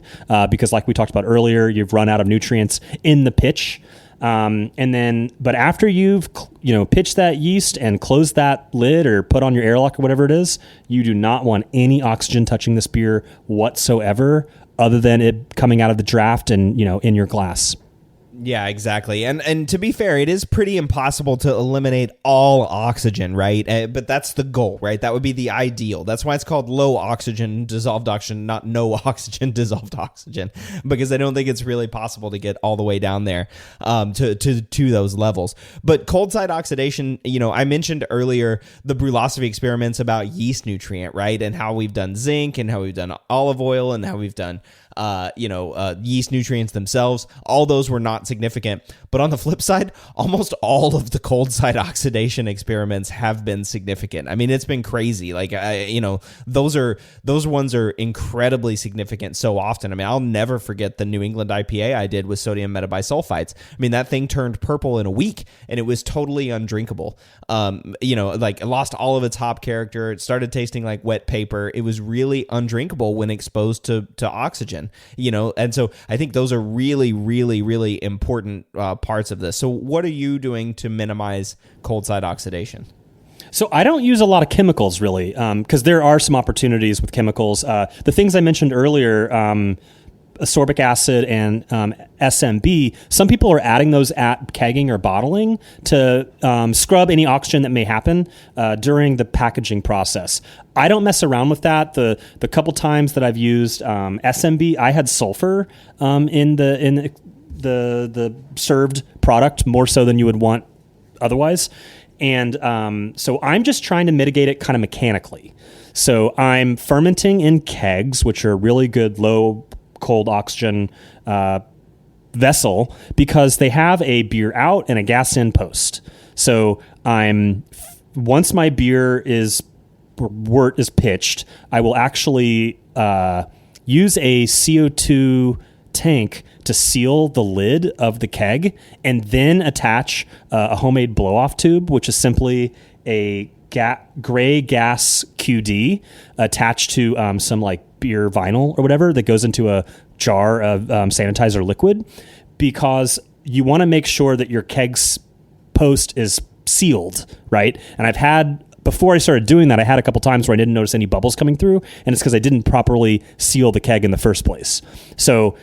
because like we talked about earlier, you've run out of nutrients in the pitch. But after you've pitched that yeast and closed that lid or put on your airlock or whatever it is, you do not want any oxygen touching this beer whatsoever, other than it coming out of the draft and in your glass. Yeah, exactly. And to be fair, it is pretty impossible to eliminate all oxygen, right? But that's the goal, right? That would be the ideal. That's why it's called low oxygen dissolved oxygen, not no oxygen dissolved oxygen, because I don't think it's really possible to get all the way down there to those levels. But cold side oxidation, I mentioned earlier the Brulosophy experiments about yeast nutrient, right? And how we've done zinc and how we've done olive oil and how we've done yeast nutrients themselves. All those were not significant. But on the flip side, almost all of the cold side oxidation experiments have been significant. I mean, it's been crazy. Like, those ones are incredibly significant so often. I mean, I'll never forget the New England IPA I did with sodium metabisulfites. I mean, that thing turned purple in a week and it was totally undrinkable. It lost all of its hop character. It started tasting like wet paper. It was really undrinkable when exposed to oxygen, and so I think those are really, really, really important parts of this. So what are you doing to minimize cold side oxidation? So I don't use a lot of chemicals really, because there are some opportunities with chemicals. The things I mentioned earlier, ascorbic acid and SMB, some people are adding those at kegging or bottling to scrub any oxygen that may happen during the packaging process. I don't mess around with that. The couple times that I've used SMB, I had sulfur in the served product more so than you would want otherwise. And so I'm just trying to mitigate it kind of mechanically. So I'm fermenting in kegs, which are really good low cold oxygen vessel, because they have a beer out and a gas in post. So once my beer wort is pitched, I will actually use a CO2 tank to seal the lid of the keg and then attach a homemade blow-off tube, which is simply a gray gas QD attached to some like beer vinyl or whatever that goes into a jar of sanitizer liquid, because you want to make sure that your keg's post is sealed, right? And before I started doing that, I had a couple times where I didn't notice any bubbles coming through, and it's because I didn't properly seal the keg in the first place. So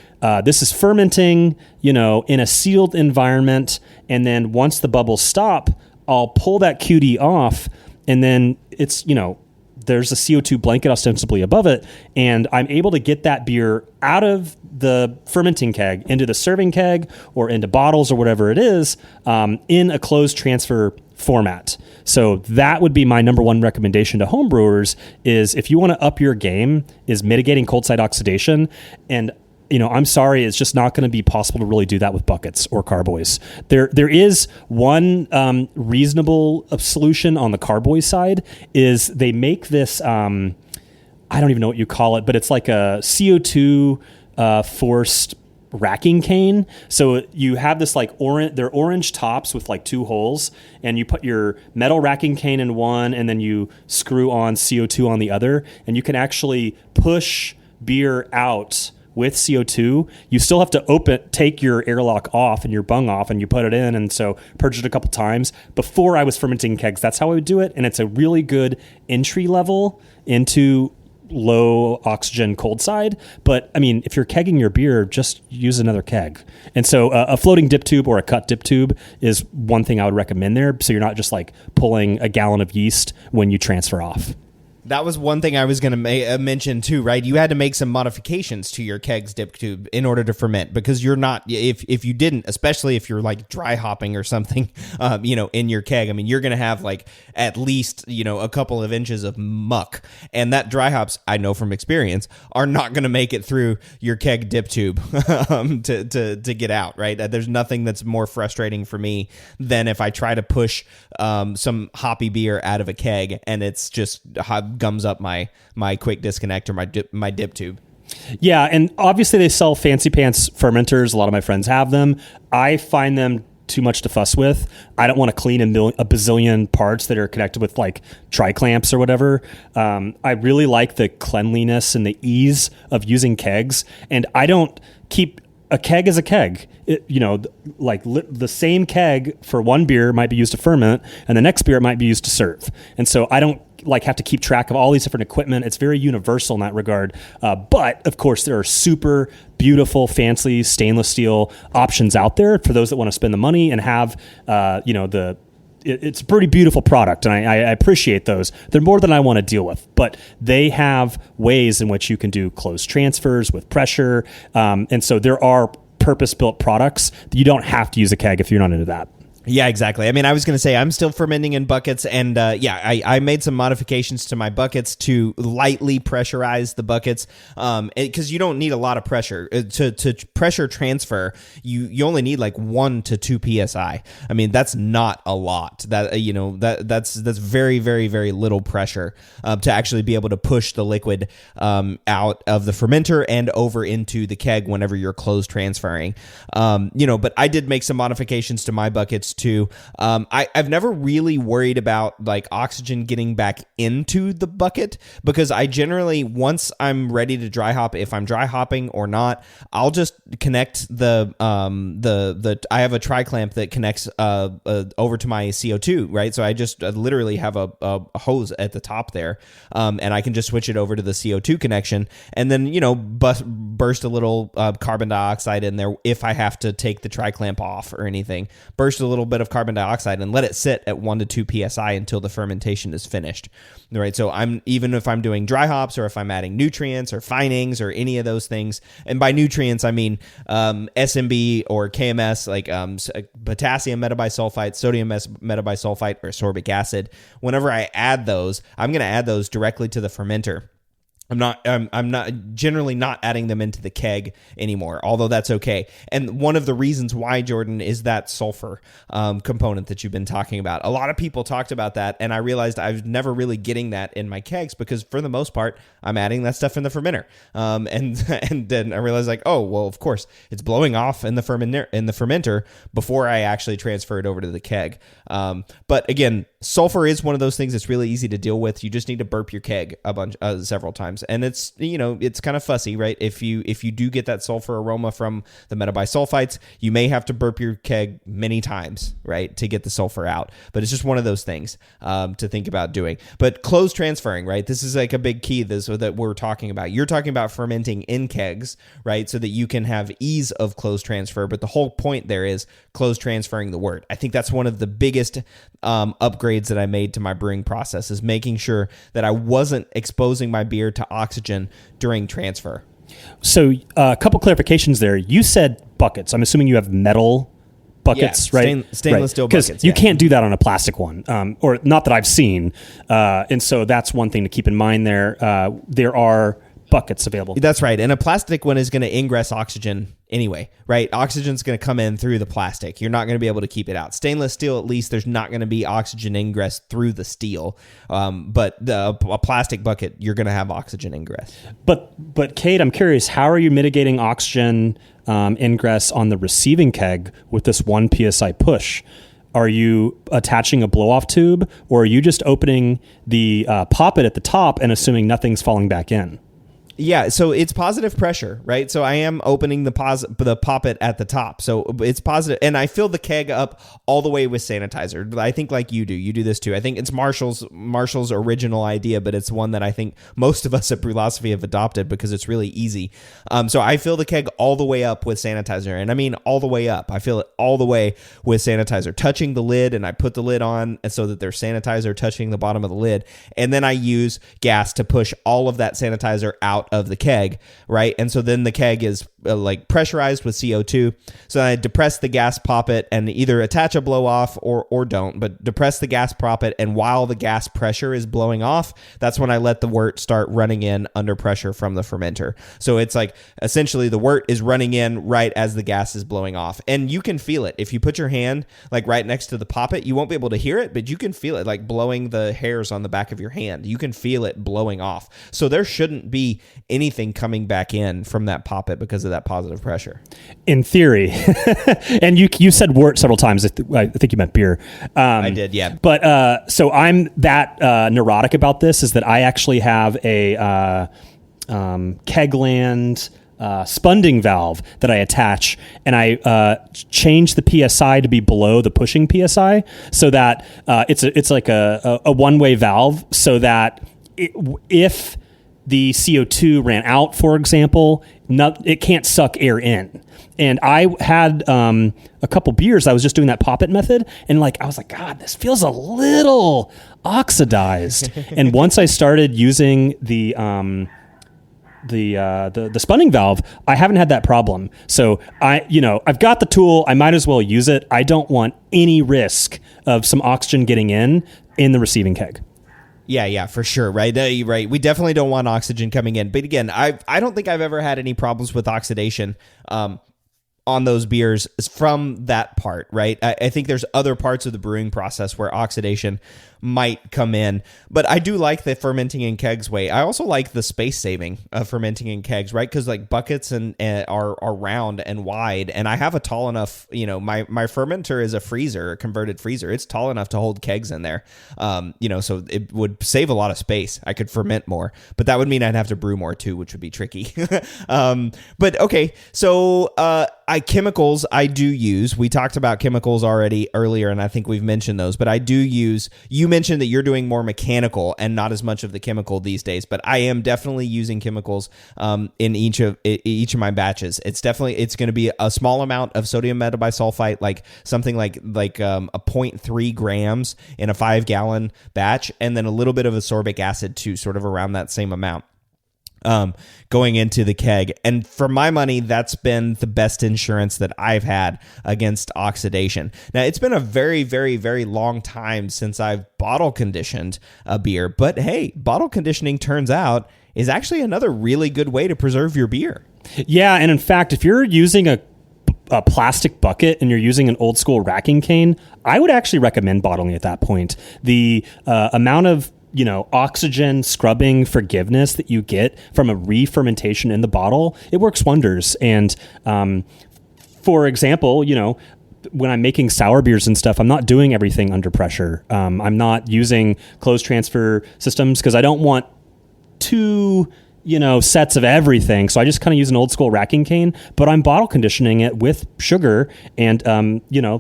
this is fermenting, in a sealed environment, and then once the bubbles stop, I'll pull that QD off, and then it's, there's a CO2 blanket ostensibly above it, and I'm able to get that beer out of the fermenting keg into the serving keg or into bottles or whatever it is in a closed transfer format. So that would be my number one recommendation to homebrewers is if you want to up your game is mitigating cold side oxidation. And I'm sorry, it's just not going to be possible to really do that with buckets or carboys. There is one reasonable solution on the carboy side is they make this, I don't even know what you call it, but it's like a CO2 forced racking cane. So you have this like they're orange tops with like two holes, and you put your metal racking cane in one, and then you screw on CO2 on the other, and you can actually push beer out with CO2. You still have to take your airlock off and your bung off, and you put it in, and so purge it a couple times. Before I was fermenting kegs, that's how I would do it, and it's a really good entry level into low oxygen cold side. But I mean, if you're kegging your beer, just use another keg. And so a floating dip tube or a cut dip tube is one thing I would recommend there, so you're not just like pulling a gallon of yeast when you transfer off. That was one thing I was going to mention too, right? You had to make some modifications to your keg's dip tube in order to ferment, because you're not, if you didn't, especially if you're like dry hopping or something, in your keg, I mean, you're going to have like at least, a couple of inches of muck, and that dry hops, I know from experience, are not going to make it through your keg dip tube to get out, right? There's nothing that's more frustrating for me than if I try to push some hoppy beer out of a keg and it's just gums up my quick disconnect or my dip tube. Yeah, and obviously they sell fancy pants fermenters. A lot of my friends have them. I find them too much to fuss with. I don't want to clean a bazillion parts that are connected with like tri-clamps or whatever. I really like the cleanliness and the ease of using kegs, and I don't keep a keg is a keg. The same keg for one beer might be used to ferment, and the next beer might be used to serve. And so I don't have to keep track of all these different equipment. It's very universal in that regard. But of course, there are super beautiful, fancy stainless steel options out there for those that want to spend the money and have, it's a pretty beautiful product, and I appreciate those. They're more than I want to deal with, but they have ways in which you can do closed transfers with pressure. And so there are purpose-built products that you don't have to use a keg if you're not into that. Yeah, exactly. I mean, I was going to say I'm still fermenting in buckets, and I made some modifications to my buckets to lightly pressurize the buckets, because you don't need a lot of pressure to pressure transfer. You only need like 1 to 2 psi. I mean, that's not a lot. That's very, very, very little pressure to actually be able to push the liquid out of the fermenter and over into the keg whenever you're closed transferring. But I did make some modifications to my buckets too. I've never really worried about like oxygen getting back into the bucket, because I generally, once I'm ready to dry hop, if I'm dry hopping or not, I'll just connect I have a tri-clamp that connects over to my CO2, right? So I just literally have a hose at the top there, and I can just switch it over to the CO2 connection, and then burst a little carbon dioxide in there if I have to take the tri-clamp off or anything. Burst a little bit of carbon dioxide and let it sit at 1 to 2 psi until the fermentation is finished, right? So even if I'm doing dry hops, or if I'm adding nutrients or finings or any of those things, and by nutrients I mean SMB or KMS, like potassium metabisulfite, sodium metabisulfite, or ascorbic acid. Whenever I add those, I'm going to add those directly to the fermenter. I'm not generally not adding them into the keg anymore, although that's okay. And one of the reasons why, Jordan, is that sulfur component that you've been talking about. A lot of people talked about that, and I realized I was never really getting that in my kegs, because for the most part, I'm adding that stuff in the fermenter. And then I realized, like, oh, well, of course, it's blowing off in the fermenter before I actually transfer it over to the keg. But again, sulfur is one of those things that's really easy to deal with. You just need to burp your keg several times. And it's kind of fussy, right? If you do get that sulfur aroma from the metabisulfites, you may have to burp your keg many times, right, to get the sulfur out. But it's just one of those things to think about doing. But closed transferring, right? This is like a big key that we're talking about. You're talking about fermenting in kegs, right, so that you can have ease of closed transfer. But the whole point there is closed transferring the wort. I think that's one of the biggest upgrades that I made to my brewing process, is making sure that I wasn't exposing my beer to oxygen during transfer. So a couple clarifications there. You said buckets. I'm assuming you have metal buckets, right? Stainless steel buckets. Because you can't do that on a plastic one, or not that I've seen. And so that's one thing to keep in mind there. There are buckets available. That's right. And a plastic one is going to ingress oxygen anyway, right? Oxygen's going to come in through the plastic. You're not going to be able to keep it out. Stainless steel, at least, there's not going to be oxygen ingress through the steel. But a plastic bucket, you're going to have oxygen ingress. But Cade, I'm curious, how are you mitigating oxygen ingress on the receiving keg with this 1 psi push? Are you attaching a blow-off tube, or are you just opening the poppet at the top and assuming nothing's falling back in? Yeah, so it's positive pressure, right? So I am opening the poppet at the top. So it's positive, and I fill the keg up all the way with sanitizer. I think like you do this too. I think it's Marshall's original idea, but it's one that I think most of us at Brewlosophy have adopted because it's really easy. So I fill the keg all the way up with sanitizer, and I mean all the way up. I fill it all the way with sanitizer, touching the lid, and I put the lid on so that there's sanitizer touching the bottom of the lid, and then I use gas to push all of that sanitizer out of the keg, right? And so then the keg is like pressurized with CO2. So I depress the gas poppet and either attach a blow off or don't, but depress the gas poppet, and while the gas pressure is blowing off, that's when I let the wort start running in under pressure from the fermenter. So it's like essentially the wort is running in right as the gas is blowing off, and you can feel it. If you put your hand like right next to the poppet, you won't be able to hear it, but you can feel it like blowing the hairs on the back of your hand. You can feel it blowing off. So there shouldn't be anything coming back in from that poppet because of that positive pressure. In theory. And you said wort several times. I think you meant beer. I did, yeah. But so I'm that neurotic about this, is that I actually have a Kegland spunding valve that I attach, and I change the PSI to be below the pushing PSI, so that it's like a one-way valve, so that if the CO2 ran out, for example, it can't suck air in. And I had a couple beers. I was just doing that pop-it method, and I was like, God, this feels a little oxidized. And once I started using the spunding valve, I haven't had that problem. So I've got the tool. I might as well use it. I don't want any risk of some oxygen getting in the receiving keg. Yeah, for sure. Right. Right. We definitely don't want oxygen coming in. But again, I don't think I've ever had any problems with oxidation on those beers from that part. Right. I think there's other parts of the brewing process where oxidation might come in, but I do like the fermenting in kegs way. I also like the space saving of fermenting in kegs, right? Because buckets and are round and wide, and I have a tall enough, my fermenter is a converted freezer. It's tall enough to hold kegs in there, so it would save a lot of space. I could ferment more, but that would mean I'd have to brew more too, which would be tricky. But okay, so chemicals I do use. We talked about chemicals already earlier, and I think we've mentioned those, but I do use. You mentioned that you're doing more mechanical and not as much of the chemical these days, but I am definitely using chemicals in each of my batches. It's going to be a small amount of sodium metabisulfite, like something like a 0.3 grams in a 5-gallon batch, and then a little bit of ascorbic acid too, sort of around that same amount. Going into the keg. And for my money, that's been the best insurance that I've had against oxidation. Now, it's been a very, very, very long time since I've bottle conditioned a beer, but hey, bottle conditioning turns out is actually another really good way to preserve your beer. Yeah, and in fact, if you're using a plastic bucket and you're using an old school racking cane, I would actually recommend bottling at that point. The amount of oxygen scrubbing forgiveness that you get from a re-fermentation in the bottle, it works wonders. And for example, when I'm making sour beers and stuff, I'm not doing everything under pressure. I'm not using closed transfer systems because I don't want two sets of everything. So I just kind of use an old school racking cane, but I'm bottle conditioning it with sugar, and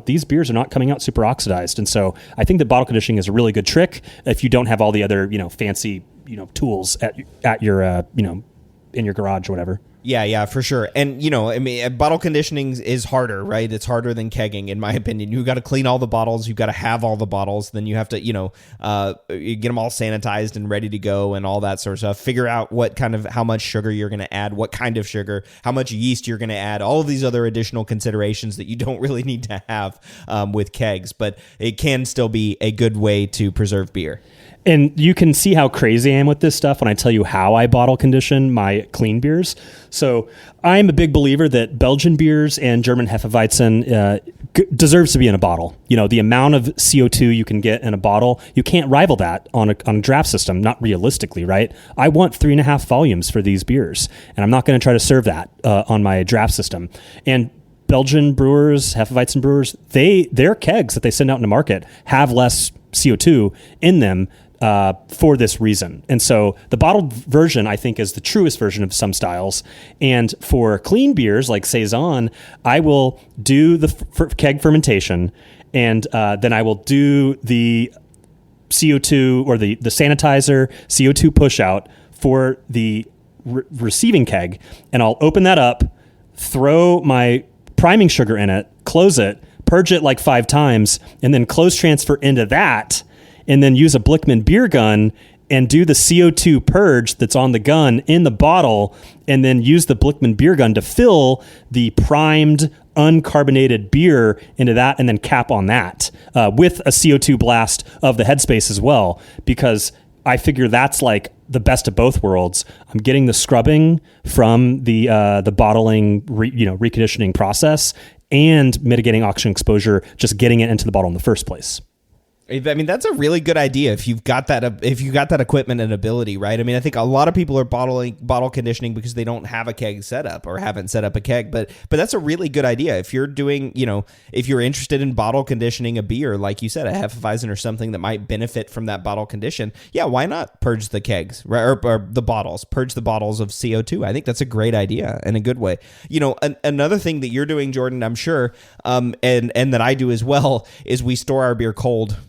these beers are not coming out super oxidized. And so I think that bottle conditioning is a really good trick if you don't have all the other fancy tools at your in your garage or whatever. Yeah, for sure. And, bottle conditioning is harder, right? It's harder than kegging, in my opinion. You got to clean all the bottles. You got to have all the bottles. Then you have to, get them all sanitized and ready to go and all that sort of stuff. Figure out how much sugar you're going to add, what kind of sugar, how much yeast you're going to add, all of these other additional considerations that you don't really need to have with kegs. But it can still be a good way to preserve beer. And you can see how crazy I am with this stuff when I tell you how I bottle condition my clean beers. So I'm a big believer that Belgian beers and German Hefeweizen deserves to be in a bottle. The amount of CO2 you can get in a bottle, you can't rival that on a draft system, not realistically, right? I want 3.5 volumes for these beers, and I'm not going to try to serve that on my draft system. And Belgian brewers, Hefeweizen brewers, their kegs that they send out in the market have less CO2 in them for this reason. And so the bottled version, I think, is the truest version of some styles. And for clean beers like Saison, I will do the keg fermentation, and then I will do the CO2 or the sanitizer CO2 push out for the receiving keg. And I'll open that up, throw my priming sugar in it, close it, purge it 5 times, and then close transfer into that, and then use a Blickman beer gun and do the CO2 purge that's on the gun in the bottle, and then use the Blickman beer gun to fill the primed, uncarbonated beer into that, and then cap on that with a CO2 blast of the headspace as well, because I figure that's the best of both worlds. I'm getting the scrubbing from the bottling, reconditioning process, and mitigating oxygen exposure, just getting it into the bottle in the first place. I mean, that's a really good idea if you've got that equipment and ability, right? I mean, I think a lot of people are bottle conditioning because they don't have a keg setup or haven't set up a keg, but that's a really good idea. If you're doing, if you're interested in bottle conditioning a beer, like you said, a Hefeweizen or something that might benefit from that bottle condition, yeah, why not purge the kegs, right? Or the bottles, purge the bottles of CO2. I think that's a great idea and a good way. Another thing that you're doing, Jordan, I'm sure, and that I do as well, is we store our beer cold.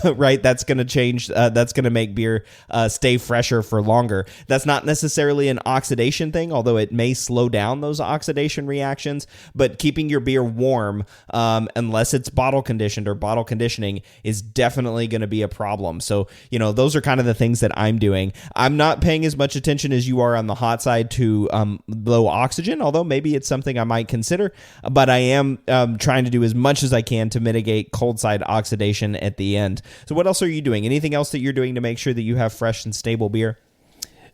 Right, that's going to change. That's going to make beer stay fresher for longer. That's not necessarily an oxidation thing, although it may slow down those oxidation reactions. But keeping your beer warm, unless it's bottle conditioned or bottle conditioning, is definitely going to be a problem. So, those are kind of the things that I'm doing. I'm not paying as much attention as you are on the hot side to low oxygen, although maybe it's something I might consider. But I am trying to do as much as I can to mitigate cold side oxidation at the end. So what else are you doing? Anything else that you're doing to make sure that you have fresh and stable beer?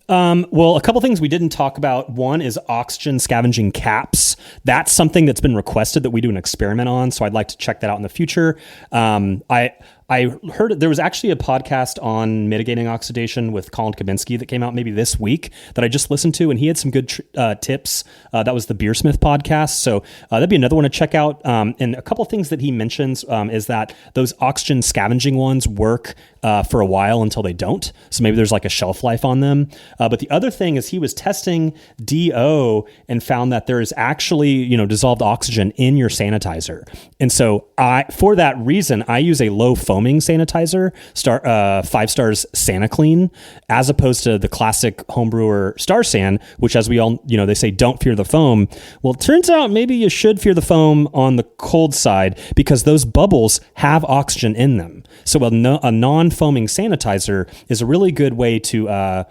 Well, a couple things we didn't talk about. One is oxygen scavenging caps. That's something that's been requested that we do an experiment on. So I'd like to check that out in the future. I heard there was actually a podcast on mitigating oxidation with Colin Kabinski that came out maybe this week that I just listened to, and he had some good tips. That was the Beersmith podcast. So that'd be another one to check out. And a couple of things that he mentions is that those oxygen scavenging ones work for a while until they don't. So maybe there's like a shelf life on them. But the other thing is he was testing DO and found that there is actually, dissolved oxygen in your sanitizer. And so for that reason, I use a low foaming sanitizer, 5 Stars SanaClean, as opposed to the classic homebrewer Star San, which, as we all, they say, don't fear the foam. Well, it turns out maybe you should fear the foam on the cold side because those bubbles have oxygen in them. So a non-foaming sanitizer is a really good way to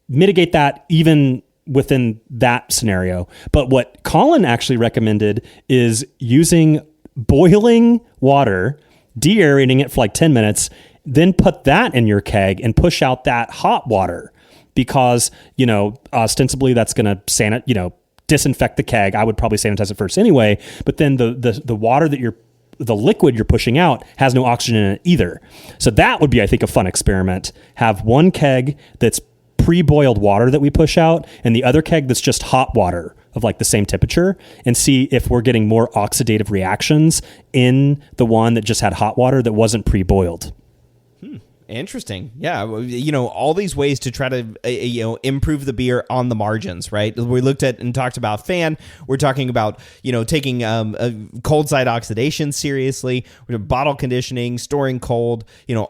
mitigate that even within that scenario. But what Colin actually recommended is using boiling water, de-aerating it for like 10 minutes, then put that in your keg and push out that hot water because, ostensibly that's going to disinfect the keg. I would probably sanitize it first anyway, but then the water the liquid you're pushing out has no oxygen in it either. So that would be, I think, a fun experiment. Have one keg that's pre-boiled water that we push out and the other keg that's just hot water of like the same temperature, and see if we're getting more oxidative reactions in the one that just had hot water that wasn't pre-boiled. Interesting. Yeah. All these ways to try to, improve the beer on the margins, right? We looked at and talked about fan. We're talking about, taking cold side oxidation seriously, bottle conditioning, storing cold,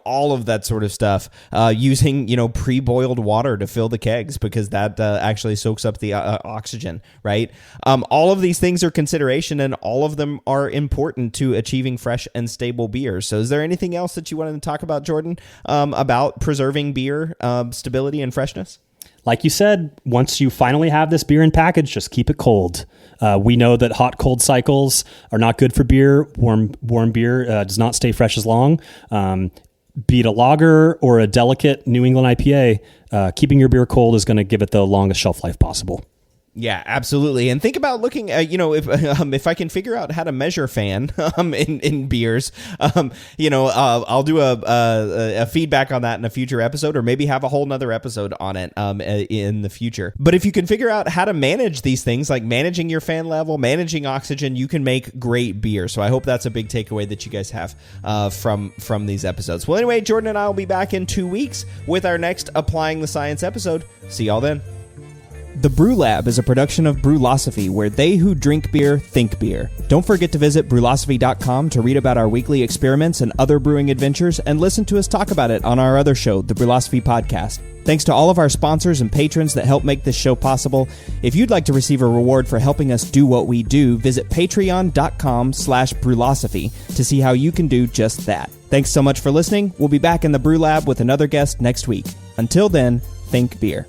all of that sort of stuff, using, pre-boiled water to fill the kegs because that actually soaks up the oxygen, right? All of these things are consideration and all of them are important to achieving fresh and stable beer. So is there anything else that you wanted to talk about, Jordan? About preserving beer stability and freshness? Like you said, once you finally have this beer in package, just keep it cold. We know that hot-cold cycles are not good for beer. Warm beer does not stay fresh as long. Be it a lager or a delicate New England IPA, keeping your beer cold is going to give it the longest shelf life possible. Yeah, absolutely. And think about looking at, if I can figure out how to measure fan in beers, I'll do a feedback on that in a future episode, or maybe have a whole nother episode on it in the future. But if you can figure out how to manage these things, like managing your fan level, managing oxygen, you can make great beer. So I hope that's a big takeaway that you guys have from these episodes. Well, anyway, Jordan and I will be back in 2 weeks with our next Applying the Science episode. See y'all then. The Brew Lab is a production of Brewlosophy, where they who drink beer think beer. Don't forget to visit brewlosophy.com to read about our weekly experiments and other brewing adventures, and listen to us talk about it on our other show, the Brewlosophy Podcast. Thanks to all of our sponsors and patrons that help make this show possible. If you'd like to receive a reward for helping us do what we do, visit patreon.com/brewlosophy to see how you can do just that. Thanks so much for listening. We'll be back in the Brew Lab with another guest next week. Until then, think beer.